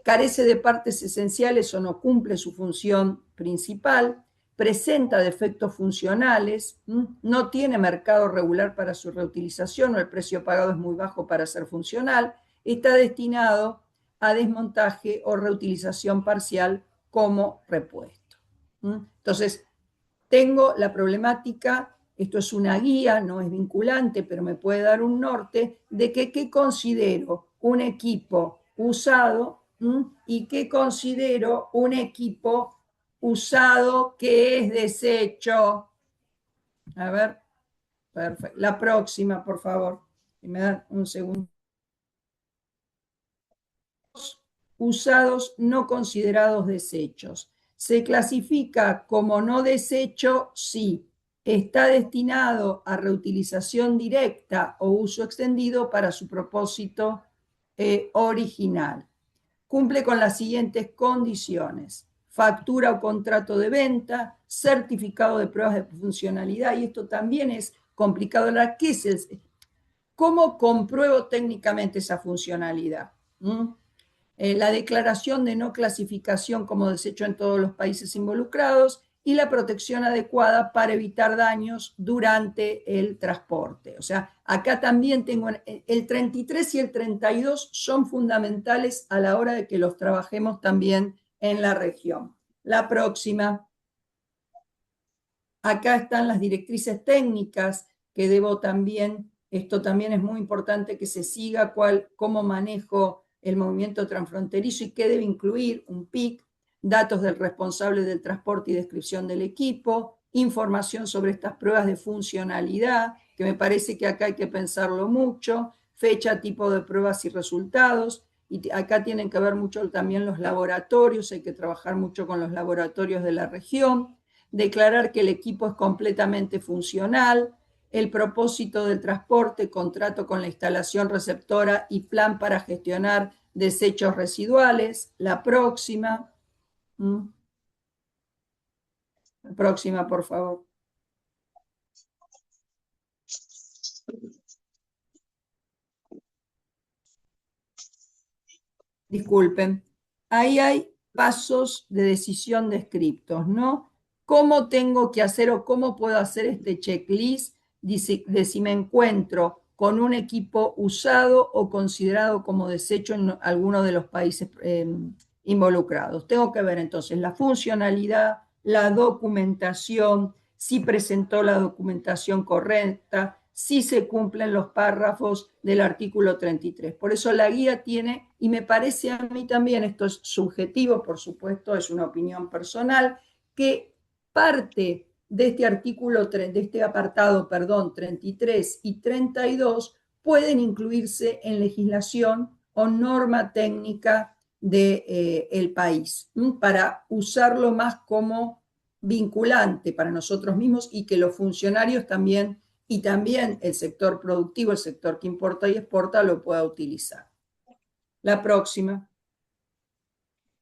Carece de partes esenciales o no cumple su función principal, presenta defectos funcionales, no tiene mercado regular para su reutilización o el precio pagado es muy bajo para ser funcional, está destinado a desmontaje o reutilización parcial como repuesto. Entonces, tengo la problemática, esto es una guía, no es vinculante, pero me puede dar un norte de que qué considero un equipo usado y qué considero un equipo usado que es desecho. A ver, perfecto. La próxima, por favor. Si me dan un segundo. Usados no considerados desechos. Se clasifica como no desecho si está destinado a reutilización directa o uso extendido para su propósito original. Cumple con las siguientes condiciones: factura o contrato de venta, certificado de pruebas de funcionalidad, y esto también es complicado. ¿Qué es ¿Cómo compruebo técnicamente esa funcionalidad? La declaración de no clasificación como desecho en todos los países involucrados y la protección adecuada para evitar daños durante el transporte. O sea, acá también tengo el 33 y el 32 son fundamentales a la hora de que los trabajemos también en la región. La próxima. Acá están las directrices técnicas que debo también, esto también es muy importante que se siga, cómo manejo el movimiento transfronterizo y qué debe incluir un PIC, datos del responsable del transporte y descripción del equipo, información sobre estas pruebas de funcionalidad, que me parece que acá hay que pensarlo mucho, fecha, tipo de pruebas y resultados, y acá tienen que ver mucho también los laboratorios, hay que trabajar mucho con los laboratorios de la región, declarar que el equipo es completamente funcional, el propósito del transporte, contrato con la instalación receptora y plan para gestionar desechos residuales. La próxima. La próxima, por favor. Disculpen. Ahí hay pasos de decisión descriptos, ¿no? ¿Cómo tengo que hacer o cómo puedo hacer este checklist de si me encuentro con un equipo usado o considerado como desecho en alguno de los países involucrados? Tengo que ver entonces la funcionalidad, la documentación, si presentó la documentación correcta, si se cumplen los párrafos del artículo 33. Por eso la guía tiene, y me parece a mí también, esto es subjetivo, por supuesto, es una opinión personal, que parte de este artículo, de este apartado, 33 y 32, pueden incluirse en legislación o norma técnica del país, para usarlo más como vinculante para nosotros mismos y que los funcionarios también y también el sector productivo, el sector que importa y exporta, lo pueda utilizar. La próxima.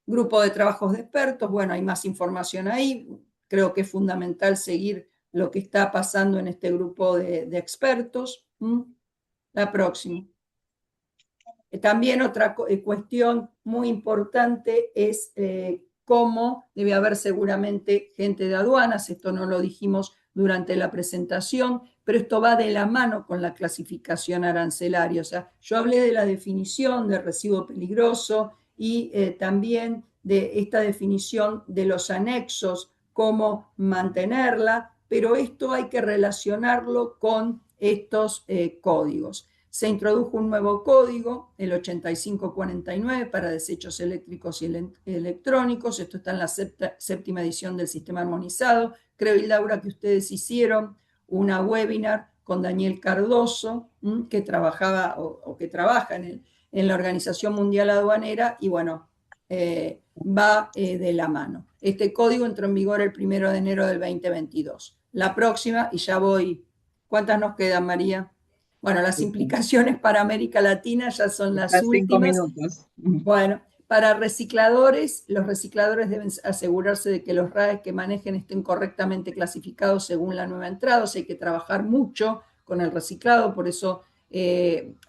Grupo de trabajos de expertos. Bueno, hay más información ahí. Creo que es fundamental seguir lo que está pasando en este grupo de expertos. La próxima. También otra cuestión muy importante es cómo debe haber seguramente gente de aduanas. Esto no lo dijimos durante la presentación, pero esto va de la mano con la clasificación arancelaria. O sea, yo hablé de la definición de residuo peligroso y también de esta definición de los anexos, cómo mantenerla, pero esto hay que relacionarlo con estos códigos. Se introdujo un nuevo código, el 8549, para desechos eléctricos y electrónicos. Esto está en la séptima edición del Sistema Armonizado. Creo, Laura, que ustedes hicieron una webinar con Daniel Cardoso, que trabajaba o que trabaja en la Organización Mundial Aduanera, y bueno, va de la mano. Este código entró en vigor el 1 de enero del 2022. La próxima, y ya voy, ¿cuántas nos quedan, María? Bueno, las implicaciones para América Latina ya son las Las 5 últimas. minutos. Bueno, para recicladores, los recicladores deben asegurarse de que los RAE que manejen estén correctamente clasificados según la nueva entrada. O sea, hay que trabajar mucho con el reciclado, por eso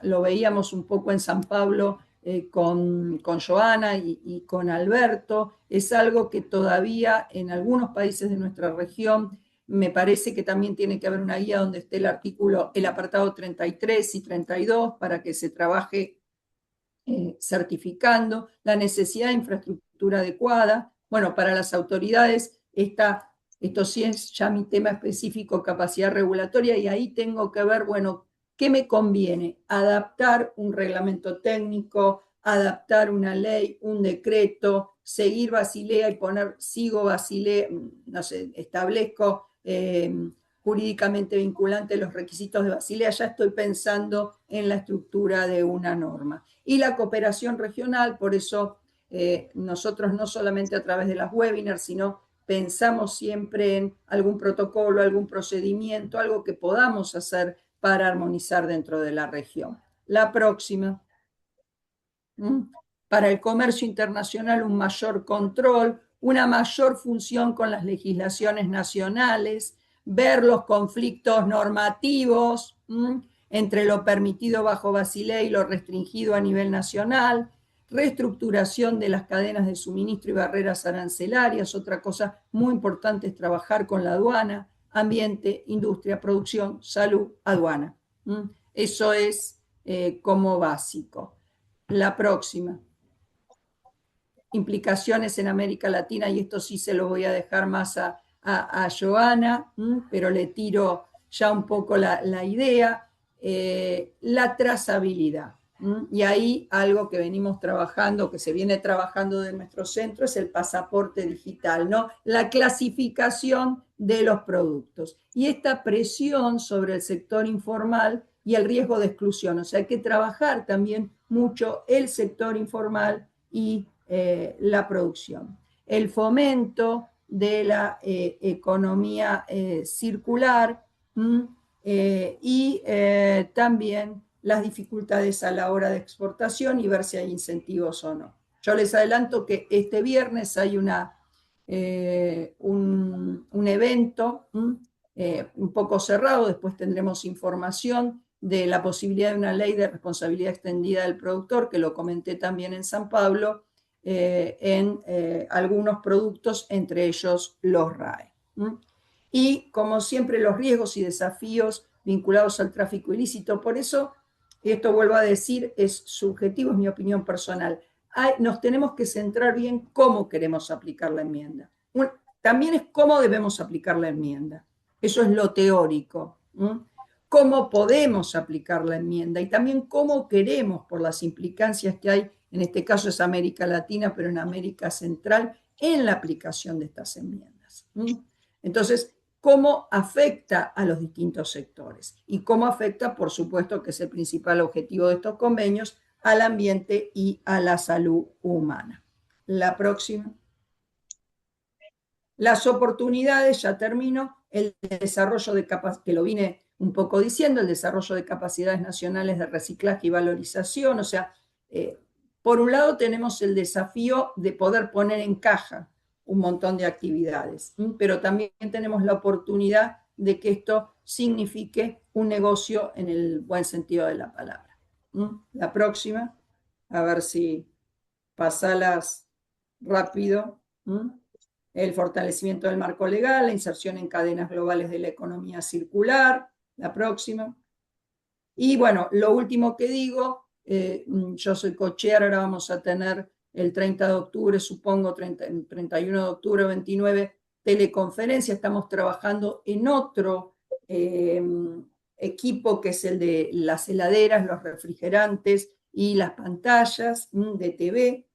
lo veíamos un poco en San Pablo con Joana y con Alberto. Es algo que todavía en algunos países de nuestra región me parece que también tiene que haber una guía donde esté el apartado 33 y 32 para que se trabaje certificando, la necesidad de infraestructura adecuada. Bueno, para las autoridades, esto sí es ya mi tema específico, capacidad regulatoria, y ahí tengo que ver, bueno, ¿qué me conviene? Adaptar un reglamento técnico, adaptar una ley, un decreto, seguir Basilea y sigo Basilea, no sé, establezco jurídicamente vinculante los requisitos de Basilea, ya estoy pensando en la estructura de una norma. Y la cooperación regional, por eso nosotros no solamente a través de las webinars, sino pensamos siempre en algún protocolo, algún procedimiento, algo que podamos hacer para armonizar dentro de la región. La próxima. Para el comercio internacional, un mayor control, una mayor función con las legislaciones nacionales, ver los conflictos normativos entre lo permitido bajo Basilea y lo restringido a nivel nacional, reestructuración de las cadenas de suministro y barreras arancelarias. Otra cosa muy importante es trabajar con la aduana, ambiente, industria, producción, salud, aduana. Eso es como básico. La próxima. Implicaciones en América Latina, y esto sí se lo voy a dejar más a Joana, pero le tiro ya un poco la idea. La trazabilidad. Y ahí algo que venimos trabajando, que se viene trabajando de nuestro centro, es el pasaporte digital, ¿no? La clasificación de los productos. Y esta presión sobre el sector informal y el riesgo de exclusión. O sea, hay que trabajar también mucho el sector informal y la producción. El fomento de la economía circular y también las dificultades a la hora de exportación y ver si hay incentivos o no. Yo les adelanto que este viernes hay un evento un poco cerrado, después tendremos información de la posibilidad de una ley de responsabilidad extendida del productor, que lo comenté también en San Pablo, en algunos productos, entre ellos los RAE. Y como siempre, los riesgos y desafíos vinculados al tráfico ilícito. Por eso, esto vuelvo a decir, es subjetivo, es mi opinión personal. Nos tenemos que centrar bien cómo queremos aplicar la enmienda. También es cómo debemos aplicar la enmienda. Eso es lo teórico. Cómo podemos aplicar la enmienda y también cómo queremos, por las implicancias que hay, en este caso es América Latina, pero en América Central, en la aplicación de estas enmiendas. Entonces, cómo afecta a los distintos sectores y cómo afecta, por supuesto, que es el principal objetivo de estos convenios, al ambiente y a la salud humana. La próxima. Las oportunidades, ya termino, el desarrollo de capacidades, que lo vine un poco diciendo, el desarrollo de capacidades nacionales de reciclaje y valorización. O sea, por un lado tenemos el desafío de poder poner en caja un montón de actividades, pero también tenemos la oportunidad de que esto signifique un negocio en el buen sentido de la palabra. La próxima, a ver si pasalas rápido. El fortalecimiento del marco legal, la inserción en cadenas globales de la economía circular. La próxima. Y bueno, lo último que digo, yo soy co-chair, ahora vamos a tener el 30 de octubre, supongo, 31 de octubre, 29, teleconferencia. Estamos trabajando en equipo que es el de las heladeras, los refrigerantes y las pantallas de TV.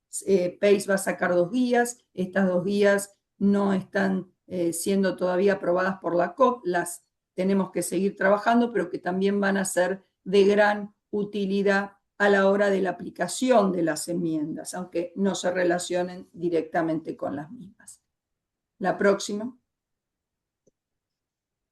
Pace va a sacar 2 guías, estas 2 guías no están siendo todavía aprobadas por la COP, las tenemos que seguir trabajando, pero que también van a ser de gran utilidad a la hora de la aplicación de las enmiendas, aunque no se relacionen directamente con las mismas. La próxima.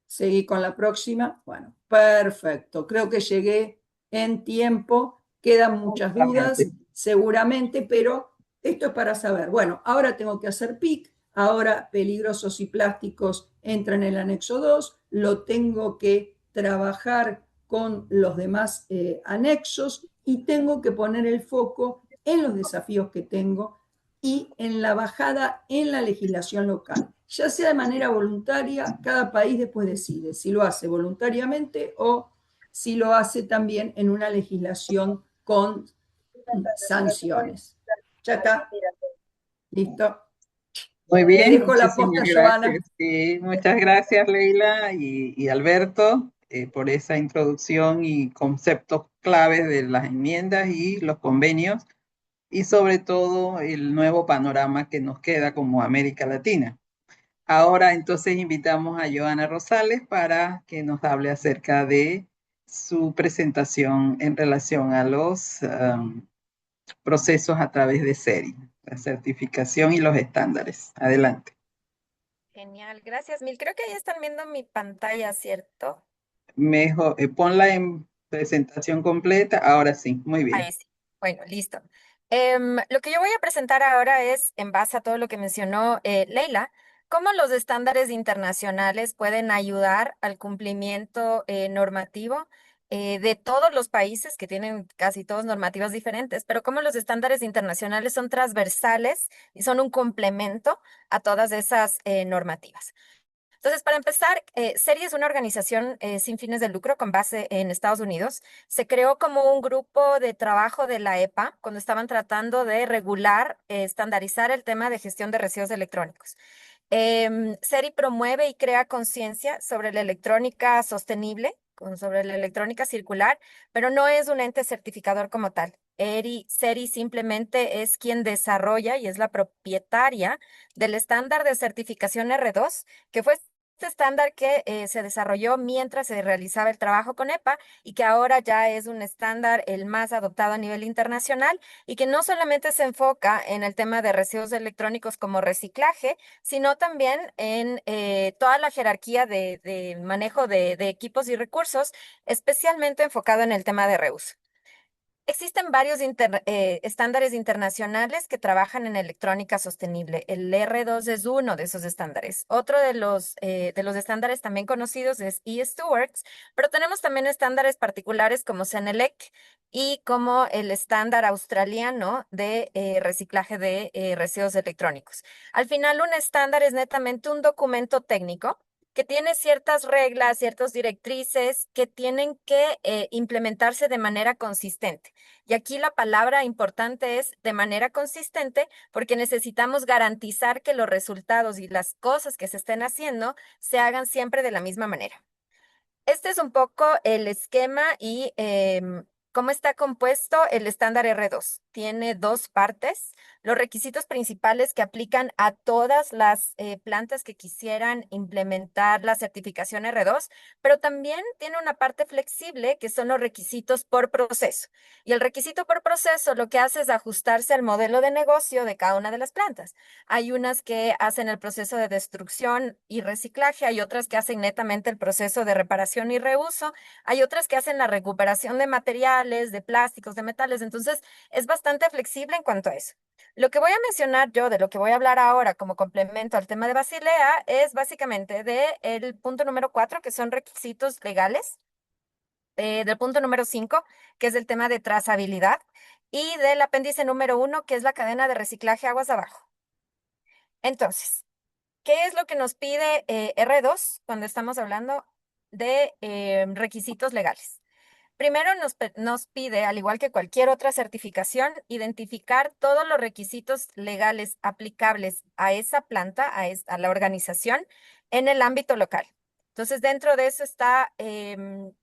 Seguí con la próxima. Bueno, perfecto. Creo que llegué en tiempo. Quedan muchas dudas, seguramente, pero esto es para saber. Bueno, ahora tengo que hacer PIC. Ahora peligrosos y plásticos entra en el anexo 2. Lo tengo que trabajar con los demás anexos y tengo que poner el foco en los desafíos que tengo y en la bajada en la legislación local. Ya sea de manera voluntaria, cada país después decide si lo hace voluntariamente o si lo hace también en una legislación con sanciones. Ya está. Listo. Muy Te bien, dejo la muchísimas posta, Giovanna. gracias. Sí, muchas gracias, Leila y Alberto, por esa introducción y conceptos claves de las enmiendas y los convenios, y sobre todo el nuevo panorama que nos queda como América Latina. Ahora entonces invitamos a Joana Rosales para que nos hable acerca de su presentación en relación a los procesos a través de SERI, la certificación y los estándares. Adelante. Genial, gracias mil. Creo que ahí están viendo mi pantalla, ¿cierto? Mejor, ponla en presentación completa. Ahora sí, muy bien. Ahí sí. Bueno, listo. Lo que yo voy a presentar ahora es, en base a todo lo que mencionó Leila, cómo los estándares internacionales pueden ayudar al cumplimiento normativo de todos los países que tienen casi todos normativas diferentes, pero cómo los estándares internacionales son transversales y son un complemento a todas esas normativas. Entonces, para empezar, SERI es una organización sin fines de lucro con base en Estados Unidos. Se creó como un grupo de trabajo de la EPA cuando estaban tratando de regular, estandarizar el tema de gestión de residuos electrónicos. SERI promueve y crea conciencia sobre la electrónica sostenible, sobre la electrónica circular, pero no es un ente certificador como tal. SERI simplemente es quien desarrolla y es la propietaria del estándar de certificación R2, que fue este estándar que se desarrolló mientras se realizaba el trabajo con EPA y que ahora ya es un estándar el más adoptado a nivel internacional y que no solamente se enfoca en el tema de residuos electrónicos como reciclaje, sino también en toda la jerarquía de manejo de equipos y recursos, especialmente enfocado en el tema de reuso. Existen varios estándares internacionales que trabajan en electrónica sostenible. El R2 es uno de esos estándares. Otro de los estándares también conocidos es E-Stewards, pero tenemos también estándares particulares como CENELEC y como el estándar australiano de reciclaje de residuos electrónicos. Al final, un estándar es netamente un documento técnico que tiene ciertas reglas, ciertas directrices que tienen que implementarse de manera consistente. Y aquí la palabra importante es de manera consistente porque necesitamos garantizar que los resultados y las cosas que se estén haciendo se hagan siempre de la misma manera. Este es un poco el esquema y cómo está compuesto el estándar R2. Tiene dos partes. Los requisitos principales que aplican a todas las plantas que quisieran implementar la certificación R2, pero también tiene una parte flexible que son los requisitos por proceso. Y el requisito por proceso lo que hace es ajustarse al modelo de negocio de cada una de las plantas. Hay unas que hacen el proceso de destrucción y reciclaje, hay otras que hacen netamente el proceso de reparación y reuso, hay otras que hacen la recuperación de materiales, de plásticos, de metales, entonces es bastante flexible en cuanto a eso. Lo que voy a mencionar yo, de lo que voy a hablar ahora como complemento al tema de Basilea, es básicamente del punto número 4, que son requisitos legales, del punto número 5, que es el tema de trazabilidad, y del apéndice número 1, que es la cadena de reciclaje aguas abajo. Entonces, ¿qué es lo que nos pide R2 cuando estamos hablando de requisitos legales? Primero nos pide, al igual que cualquier otra certificación, identificar todos los requisitos legales aplicables a esa planta, a la organización, en el ámbito local. Entonces, dentro de eso está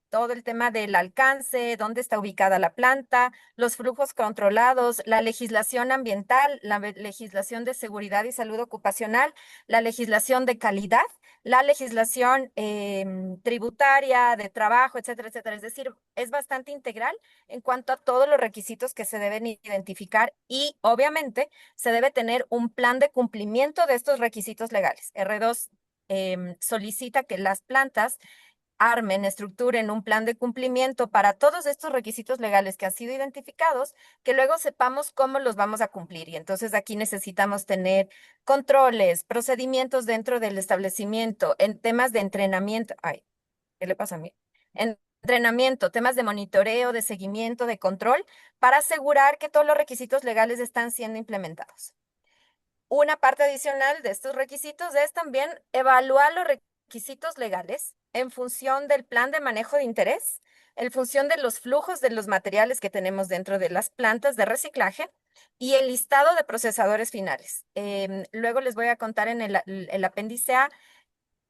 todo el tema del alcance, dónde está ubicada la planta, los flujos controlados, la legislación ambiental, la legislación de seguridad y salud ocupacional, la legislación de calidad, la legislación tributaria, de trabajo, etcétera, etcétera. Es decir, es bastante integral en cuanto a todos los requisitos que se deben identificar y, obviamente, se debe tener un plan de cumplimiento de estos requisitos legales. R2 solicita que las plantas armen, estructuren un plan de cumplimiento para todos estos requisitos legales que han sido identificados, que luego sepamos cómo los vamos a cumplir. Y entonces aquí necesitamos tener controles, procedimientos dentro del establecimiento, en temas de entrenamiento. Ay, ¿qué le pasa a mí? Entrenamiento, temas de monitoreo, de seguimiento, de control, para asegurar que todos los requisitos legales están siendo implementados. Una parte adicional de estos requisitos es también evaluar los requisitos legales en función del plan de manejo de interés, en función de los flujos de los materiales que tenemos dentro de las plantas de reciclaje y el listado de procesadores finales. Luego les voy a contar en el apéndice A.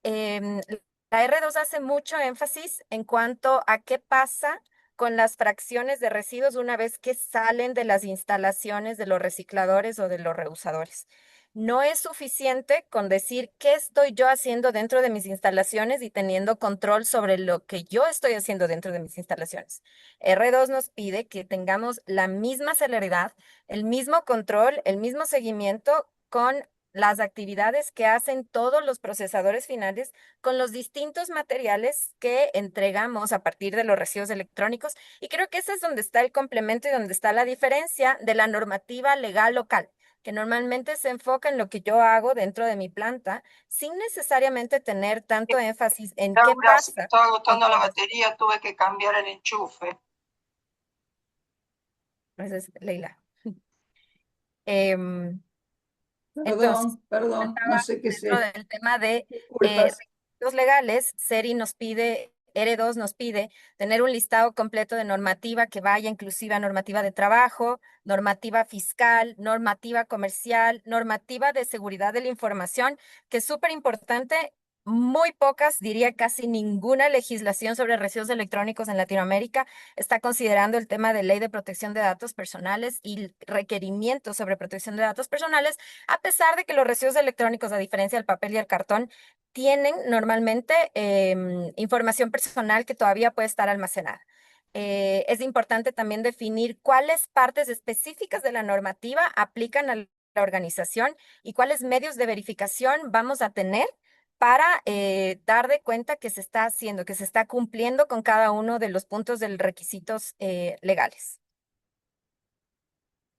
La R2 hace mucho énfasis en cuanto a qué pasa con las fracciones de residuos una vez que salen de las instalaciones de los recicladores o de los reusadores. No es suficiente con decir qué estoy yo haciendo dentro de mis instalaciones y teniendo control sobre lo que yo estoy haciendo dentro de mis instalaciones. R2 nos pide que tengamos la misma celeridad, el mismo control, el mismo seguimiento con las actividades que hacen todos los procesadores finales con los distintos materiales que entregamos a partir de los residuos electrónicos. Y creo que ese es donde está el complemento y donde está la diferencia de la normativa legal local, que normalmente se enfoca en lo que yo hago dentro de mi planta, sin necesariamente tener tanto énfasis en qué Laura, se me pasa. estaba agotando la batería, tuve que cambiar el enchufe. Entonces, Leila. Em, Entonces, Perdón, no estaba sé qué dentro sé. del tema de Disculpas. requisitos legales, SERI nos pide, R2 nos pide tener un listado completo de normativa que vaya inclusive a normativa de trabajo, normativa fiscal, normativa comercial, normativa de seguridad de la información, que es súper importante. Muy pocas, diría casi ninguna legislación sobre residuos electrónicos en Latinoamérica está considerando el tema de ley de protección de datos personales y requerimientos sobre protección de datos personales, a pesar de que los residuos electrónicos, a diferencia del papel y el cartón, tienen normalmente información personal que todavía puede estar almacenada. Es importante también definir cuáles partes específicas de la normativa aplican a la organización y cuáles medios de verificación vamos a tener para dar de cuenta que se está haciendo, que se está cumpliendo con cada uno de los puntos de los requisitos legales.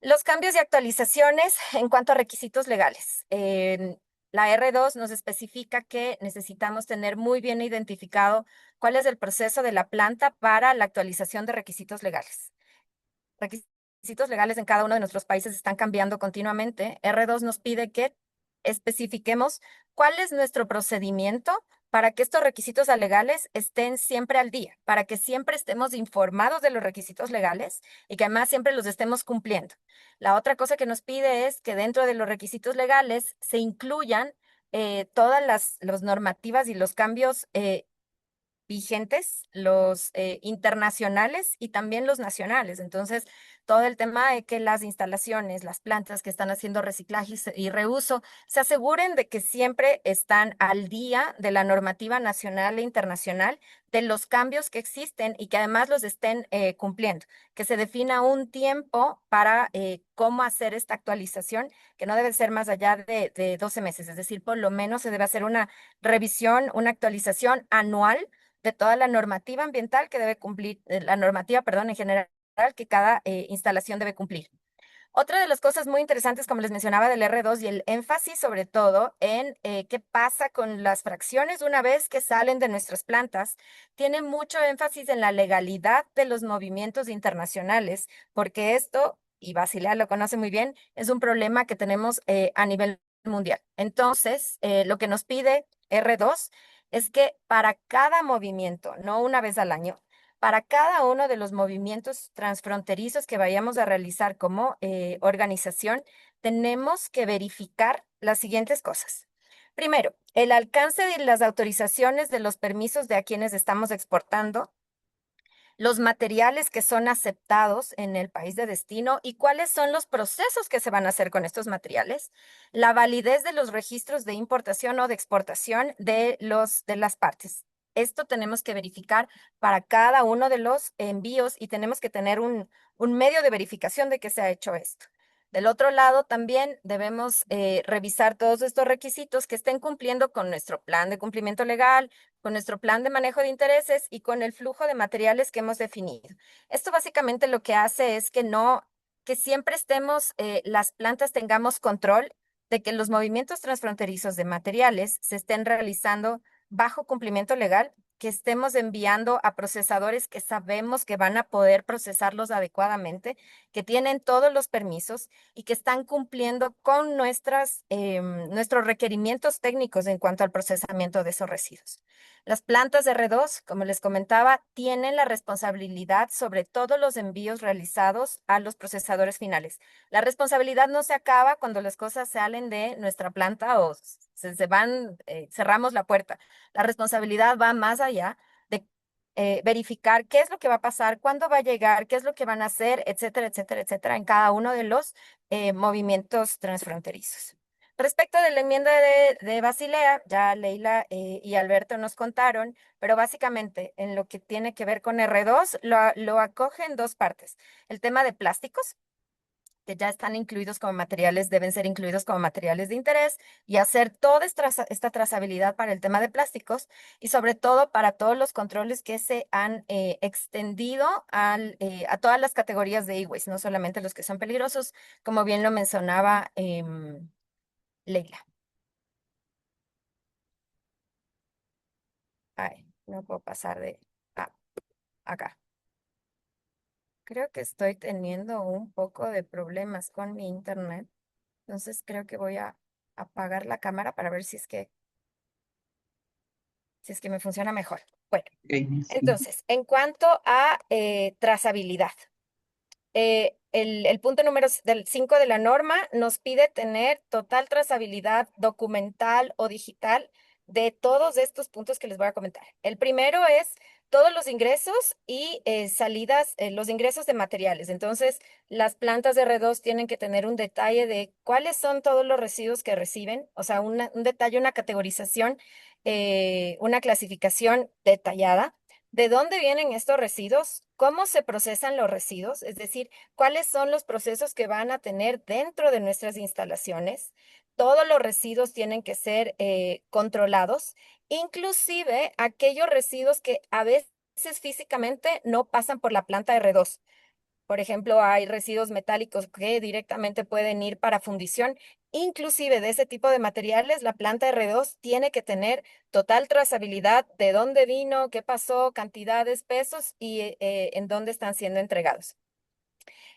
Los cambios y actualizaciones en cuanto a requisitos legales. La R2 nos especifica que necesitamos tener muy bien identificado cuál es el proceso de la planta para la actualización de requisitos legales. Requisitos legales en cada uno de nuestros países están cambiando continuamente. R2 nos pide que especifiquemos cuál es nuestro procedimiento para que estos requisitos legales estén siempre al día, para que siempre estemos informados de los requisitos legales y que además siempre los estemos cumpliendo. La otra cosa que nos pide es que dentro de los requisitos legales se incluyan todas las normativas y los cambios vigentes, los internacionales y también los nacionales. Entonces, todo el tema de que las instalaciones, las plantas que están haciendo reciclaje y reuso, se aseguren de que siempre están al día de la normativa nacional e internacional, de los cambios que existen y que además los estén cumpliendo, que se defina un tiempo para cómo hacer esta actualización, que no debe ser más allá de 12 meses, es decir, por lo menos se debe hacer una revisión, una actualización anual de toda la normativa ambiental que debe cumplir, la normativa, perdón, en general que cada instalación debe cumplir. Otra de las cosas muy interesantes, como les mencionaba, del R2 y el énfasis sobre todo en qué pasa con las fracciones una vez que salen de nuestras plantas, tiene mucho énfasis en la legalidad de los movimientos internacionales, porque esto, y Basilea lo conoce muy bien, es un problema que tenemos a nivel mundial. Entonces, lo que nos pide R2 es que para cada movimiento, no una vez al año, para cada uno de los movimientos transfronterizos que vayamos a realizar como organización, tenemos que verificar las siguientes cosas. Primero, el alcance de las autorizaciones de los permisos de a quienes estamos exportando, los materiales que son aceptados en el país de destino y cuáles son los procesos que se van a hacer con estos materiales, la validez de los registros de importación o de exportación de las partes. Esto tenemos que verificar para cada uno de los envíos y tenemos que tener un medio de verificación de que se ha hecho esto. Del otro lado, también debemos revisar todos estos requisitos que estén cumpliendo con nuestro plan de cumplimiento legal, con nuestro plan de manejo de intereses y con el flujo de materiales que hemos definido. Esto básicamente lo que hace es que siempre estemos, las plantas tengamos control de que los movimientos transfronterizos de materiales se estén realizando bajo cumplimiento legal, que estemos enviando a procesadores que sabemos que van a poder procesarlos adecuadamente, que tienen todos los permisos y que están cumpliendo con nuestros requerimientos técnicos en cuanto al procesamiento de esos residuos. Las plantas de R2, como les comentaba, tienen la responsabilidad sobre todos los envíos realizados a los procesadores finales. La responsabilidad no se acaba cuando las cosas salen de nuestra planta o se van, cerramos la puerta. La responsabilidad va más allá de verificar qué es lo que va a pasar, cuándo va a llegar, qué es lo que van a hacer, etcétera, etcétera, etcétera, en cada uno de los movimientos transfronterizos. Respecto de la enmienda de Basilea, ya Leila y Alberto nos contaron, pero básicamente en lo que tiene que ver con R2, lo acoge en dos partes. El tema de plásticos, que ya están incluidos como materiales, deben ser incluidos como materiales de interés y hacer toda esta trazabilidad para el tema de plásticos y sobre todo para todos los controles que se han extendido a todas las categorías de e-waste, no solamente los que son peligrosos, como bien lo mencionaba Leila. Ay, no puedo pasar de acá. Creo que estoy teniendo un poco de problemas con mi internet. Entonces creo que voy a apagar la cámara para ver si es que me funciona mejor. Bueno, Ok, sí. entonces, en cuanto a trazabilidad, el punto número del 5 de la norma nos pide tener total trazabilidad documental o digital de todos estos puntos que les voy a comentar. El primero es todos los ingresos y salidas, los ingresos de materiales. Entonces, las plantas de R2 tienen que tener un detalle de cuáles son todos los residuos que reciben, o sea, un detalle, una categorización, una clasificación detallada. ¿De dónde vienen estos residuos? ¿Cómo se procesan los residuos? Es decir, ¿cuáles son los procesos que van a tener dentro de nuestras instalaciones? Todos los residuos tienen que ser controlados, inclusive aquellos residuos que a veces físicamente no pasan por la planta R2. Por ejemplo, hay residuos metálicos que directamente pueden ir para fundición. Inclusive de ese tipo de materiales, la planta R2 tiene que tener total trazabilidad de dónde vino, qué pasó, cantidades, pesos y en dónde están siendo entregados.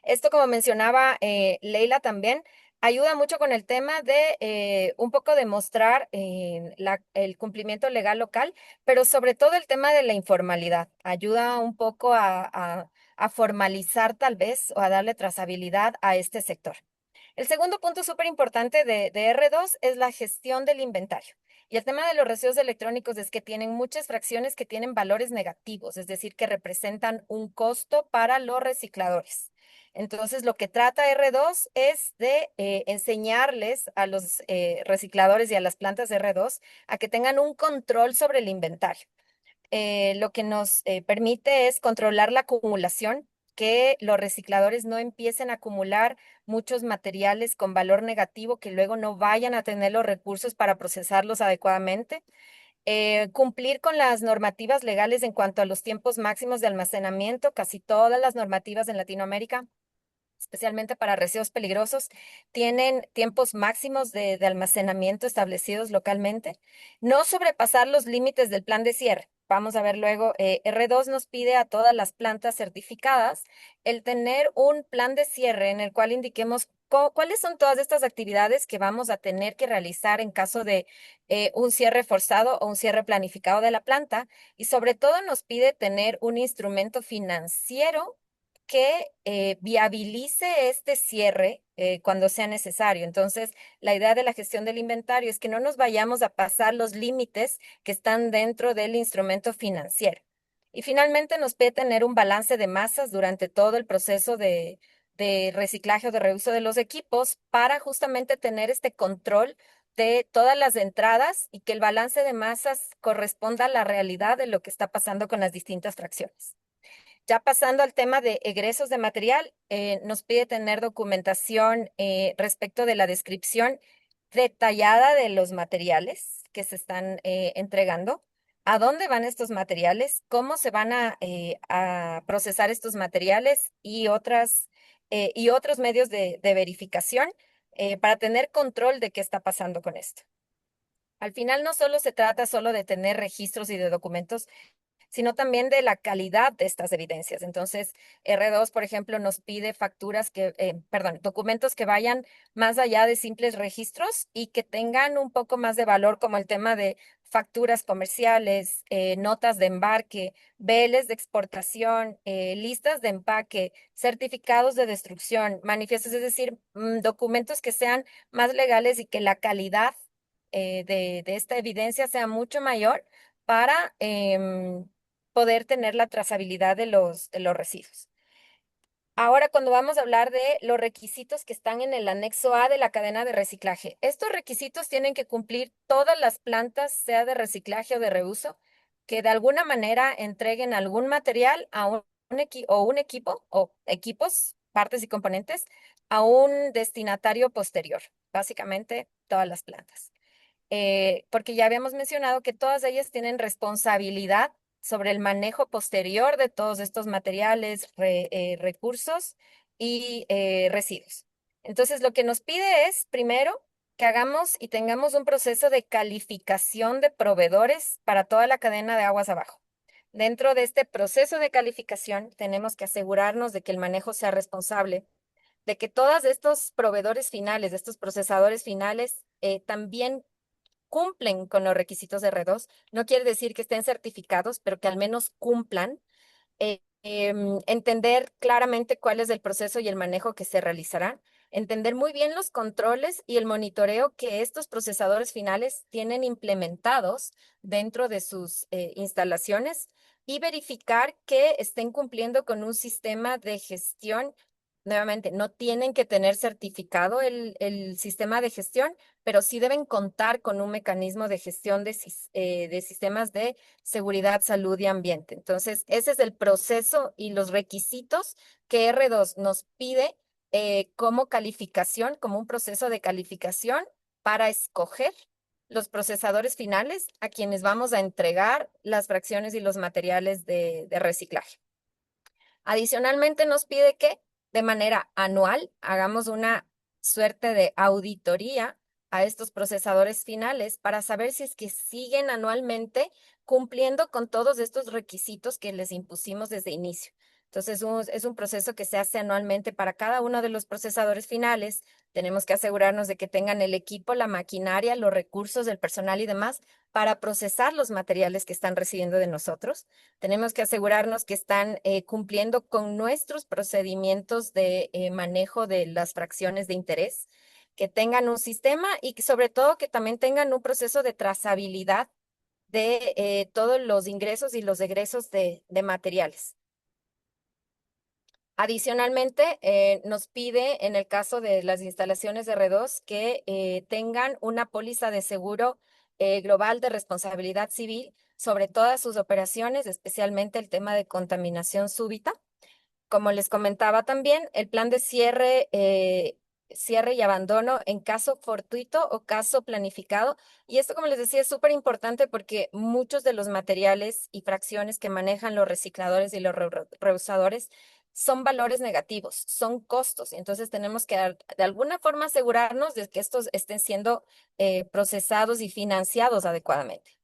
Esto, como mencionaba Leila también, ayuda mucho con el tema de un poco demostrar el cumplimiento legal local, pero sobre todo el tema de la informalidad. Ayuda un poco a formalizar tal vez o a darle trazabilidad a este sector. El segundo punto súper importante de R2 es la gestión del inventario. Y el tema de los residuos electrónicos es que tienen muchas fracciones que tienen valores negativos, es decir, que representan un costo para los recicladores. Entonces, lo que trata R2 es de enseñarles a los recicladores y a las plantas de R2 a que tengan un control sobre el inventario. Lo que nos permite es controlar la acumulación, que los recicladores no empiecen a acumular muchos materiales con valor negativo que luego no vayan a tener los recursos para procesarlos adecuadamente. Cumplir con las normativas legales en cuanto a los tiempos máximos de almacenamiento, casi todas las normativas en Latinoamérica, especialmente para residuos peligrosos, tienen tiempos máximos de almacenamiento establecidos localmente. No sobrepasar los límites del plan de cierre. Vamos a ver luego, R2 nos pide a todas las plantas certificadas el tener un plan de cierre en el cual indiquemos cuáles son todas estas actividades que vamos a tener que realizar en caso de un cierre forzado o un cierre planificado de la planta. Y sobre todo nos pide tener un instrumento financiero que viabilice este cierre cuando sea necesario. Entonces, la idea de la gestión del inventario es que no nos vayamos a pasar los límites que están dentro del instrumento financiero. Y finalmente nos pide tener un balance de masas durante todo el proceso de reciclaje o de reuso de los equipos para justamente tener este control de todas las entradas y que el balance de masas corresponda a la realidad de lo que está pasando con las distintas fracciones. Ya pasando al tema de egresos de material, nos pide tener documentación respecto de la descripción detallada de los materiales que se están entregando, a dónde van estos materiales, cómo se van a procesar estos materiales y otros medios de verificación para tener control de qué está pasando con esto. Al final no solo se trata solo de tener registros y de documentos, sino también de la calidad de estas evidencias. Entonces, R2, por ejemplo, nos pide documentos que vayan más allá de simples registros y que tengan un poco más de valor, como el tema de facturas comerciales, notas de embarque, BLs de exportación, listas de empaque, certificados de destrucción, manifiestos, es decir, documentos que sean más legales y que la calidad de esta evidencia sea mucho mayor para poder tener la trazabilidad de los residuos. Ahora, cuando vamos a hablar de los requisitos que están en el anexo A de la cadena de reciclaje, estos requisitos tienen que cumplir todas las plantas, sea de reciclaje o de reuso, que de alguna manera entreguen algún material a un equipo o equipos, partes y componentes, a un destinatario posterior, básicamente todas las plantas. Porque ya habíamos mencionado que todas ellas tienen responsabilidad sobre el manejo posterior de todos estos materiales, recursos y residuos. Entonces, lo que nos pide es, primero, que hagamos y tengamos un proceso de calificación de proveedores para toda la cadena de aguas abajo. Dentro de este proceso de calificación, tenemos que asegurarnos de que el manejo sea responsable, de que todos estos proveedores finales, de estos procesadores finales, también cumplen con los requisitos de R2. No quiere decir que estén certificados, pero que al menos cumplan. Entender claramente cuál es el proceso y el manejo que se realizará. Entender muy bien los controles y el monitoreo que estos procesadores finales tienen implementados dentro de sus instalaciones y verificar que estén cumpliendo con un sistema de gestión. Nuevamente, no tienen que tener certificado el sistema de gestión, pero sí deben contar con un mecanismo de gestión de sistemas de seguridad, salud y ambiente. Entonces, ese es el proceso y los requisitos que R2 nos pide como calificación, como un proceso de calificación para escoger los procesadores finales a quienes vamos a entregar las fracciones y los materiales de reciclaje. Adicionalmente, nos pide que de manera anual hagamos una suerte de auditoría a estos procesadores finales para saber si es que siguen anualmente cumpliendo con todos estos requisitos que les impusimos desde inicio. Entonces, es un proceso que se hace anualmente para cada uno de los procesadores finales. Tenemos que asegurarnos de que tengan el equipo, la maquinaria, los recursos del personal y demás para procesar los materiales que están recibiendo de nosotros. Tenemos que asegurarnos que están cumpliendo con nuestros procedimientos de manejo de las fracciones de interés, que tengan un sistema y que sobre todo que también tengan un proceso de trazabilidad de todos los ingresos y los egresos de materiales. Adicionalmente, nos pide en el caso de las instalaciones de R2 que tengan una póliza de seguro global de responsabilidad civil sobre todas sus operaciones, especialmente el tema de contaminación súbita. Como les comentaba también, el plan de cierre y abandono en caso fortuito o caso planificado. Y esto, como les decía, es súper importante porque muchos de los materiales y fracciones que manejan los recicladores y los reusadores son valores negativos, son costos. Entonces tenemos que de alguna forma asegurarnos de que estos estén siendo procesados y financiados adecuadamente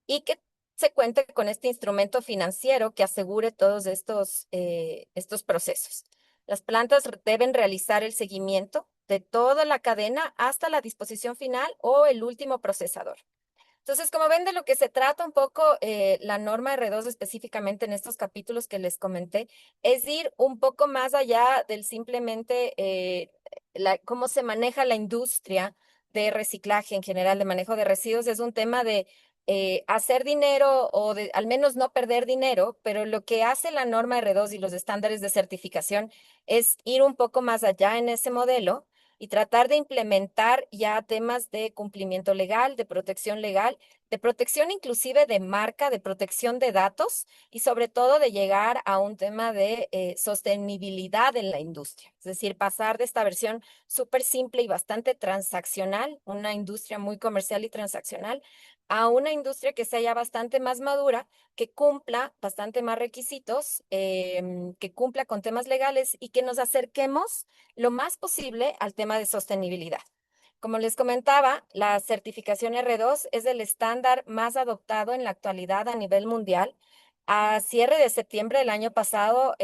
y que se cuente con este instrumento financiero que asegure todos estos procesos. Las plantas deben realizar el seguimiento de toda la cadena hasta la disposición final o el último procesador. Entonces, como ven, de lo que se trata un poco la norma R2 específicamente en estos capítulos que les comenté, es ir un poco más allá del simplemente cómo se maneja la industria de reciclaje en general, de manejo de residuos. Es un tema de hacer dinero o de al menos no perder dinero, pero lo que hace la norma R2 y los estándares de certificación es ir un poco más allá en ese modelo y tratar de implementar ya temas de cumplimiento legal, de protección inclusive de marca, de protección de datos y sobre todo de llegar a un tema de sostenibilidad en la industria. Es decir, pasar de esta versión súper simple y bastante transaccional, una industria muy comercial y transaccional, a una industria que sea ya bastante más madura, que cumpla bastante más requisitos, que cumpla con temas legales y que nos acerquemos lo más posible al tema de sostenibilidad. Como les comentaba, la certificación R2 es el estándar más adoptado en la actualidad a nivel mundial. A cierre de septiembre del año pasado,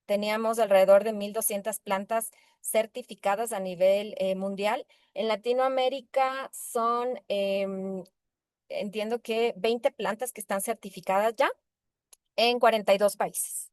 teníamos alrededor de 1.200 plantas certificadas a nivel mundial. En Latinoamérica son, entiendo que 20 plantas que están certificadas ya en 42 países.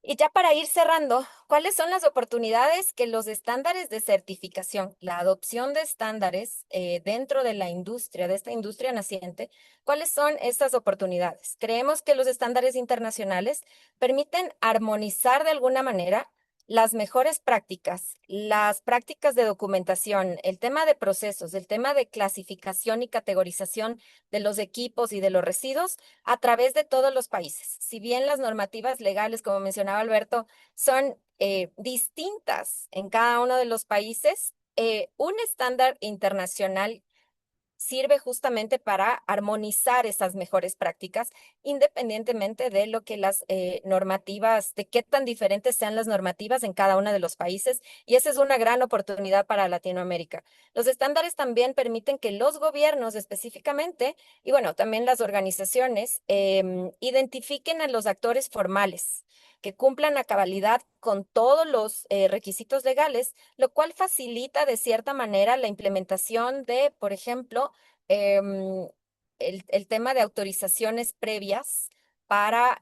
Y ya para ir cerrando, ¿cuáles son las oportunidades que los estándares de certificación, la adopción de estándares dentro de la industria, de esta industria naciente, cuáles son estas oportunidades? Creemos que los estándares internacionales permiten armonizar de alguna manera las mejores prácticas, las prácticas de documentación, el tema de procesos, el tema de clasificación y categorización de los equipos y de los residuos a través de todos los países. Si bien las normativas legales, como mencionaba Alberto, son distintas en cada uno de los países, un estándar internacional sirve justamente para armonizar esas mejores prácticas, independientemente de lo que las normativas, de qué tan diferentes sean las normativas en cada uno de los países. Y esa es una gran oportunidad para Latinoamérica. Los estándares también permiten que los gobiernos específicamente, y bueno, también las organizaciones, identifiquen a los actores formales que cumplan a cabalidad con todos los requisitos legales, lo cual facilita de cierta manera la implementación de, por ejemplo, em, el tema de autorizaciones previas para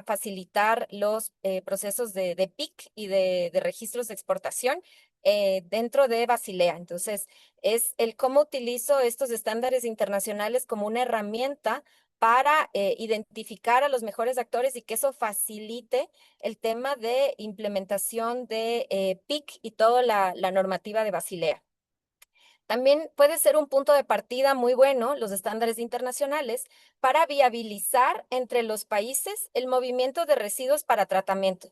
facilitar los procesos de PIC y de registros de exportación dentro de Basilea. Entonces, es el cómo utilizo estos estándares internacionales como una herramienta para identificar a los mejores actores y que eso facilite el tema de implementación de PIC y toda la normativa de Basilea. También puede ser un punto de partida muy bueno, los estándares internacionales, para viabilizar entre los países el movimiento de residuos para tratamiento.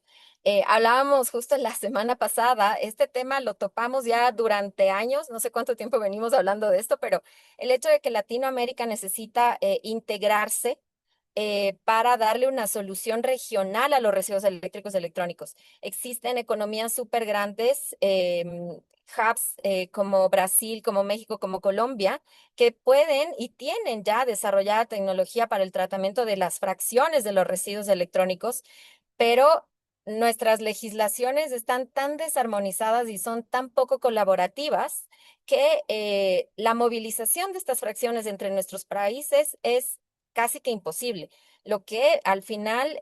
Hablábamos justo la semana pasada, este tema lo topamos ya durante años, no sé cuánto tiempo venimos hablando de esto, pero el hecho de que Latinoamérica necesita integrarse para darle una solución regional a los residuos eléctricos electrónicos. Existen economías súper grandes, hubs como Brasil, como México, como Colombia, que pueden y tienen ya desarrollada tecnología para el tratamiento de las fracciones de los residuos electrónicos, pero nuestras legislaciones están tan desarmonizadas y son tan poco colaborativas que la movilización de estas fracciones entre nuestros países es casi que imposible. Lo que al final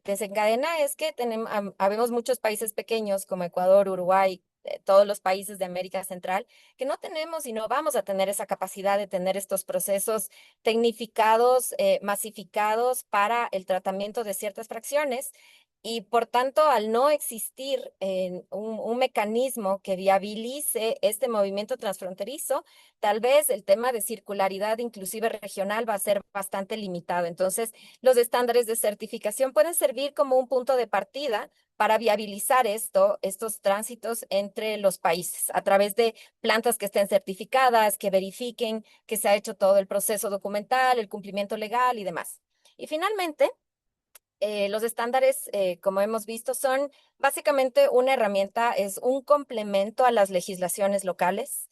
desencadena es que habemos muchos países pequeños como Ecuador, Uruguay, todos los países de América Central, que no tenemos y no vamos a tener esa capacidad de tener estos procesos tecnificados, masificados para el tratamiento de ciertas fracciones. Y por tanto, al no existir un mecanismo que viabilice este movimiento transfronterizo, tal vez el tema de circularidad inclusive regional va a ser bastante limitado. Entonces, los estándares de certificación pueden servir como un punto de partida para viabilizar estos tránsitos entre los países a través de plantas que estén certificadas, que verifiquen que se ha hecho todo el proceso documental, el cumplimiento legal y demás. Y finalmente, los estándares, como hemos visto, son básicamente una herramienta, es un complemento a las legislaciones locales,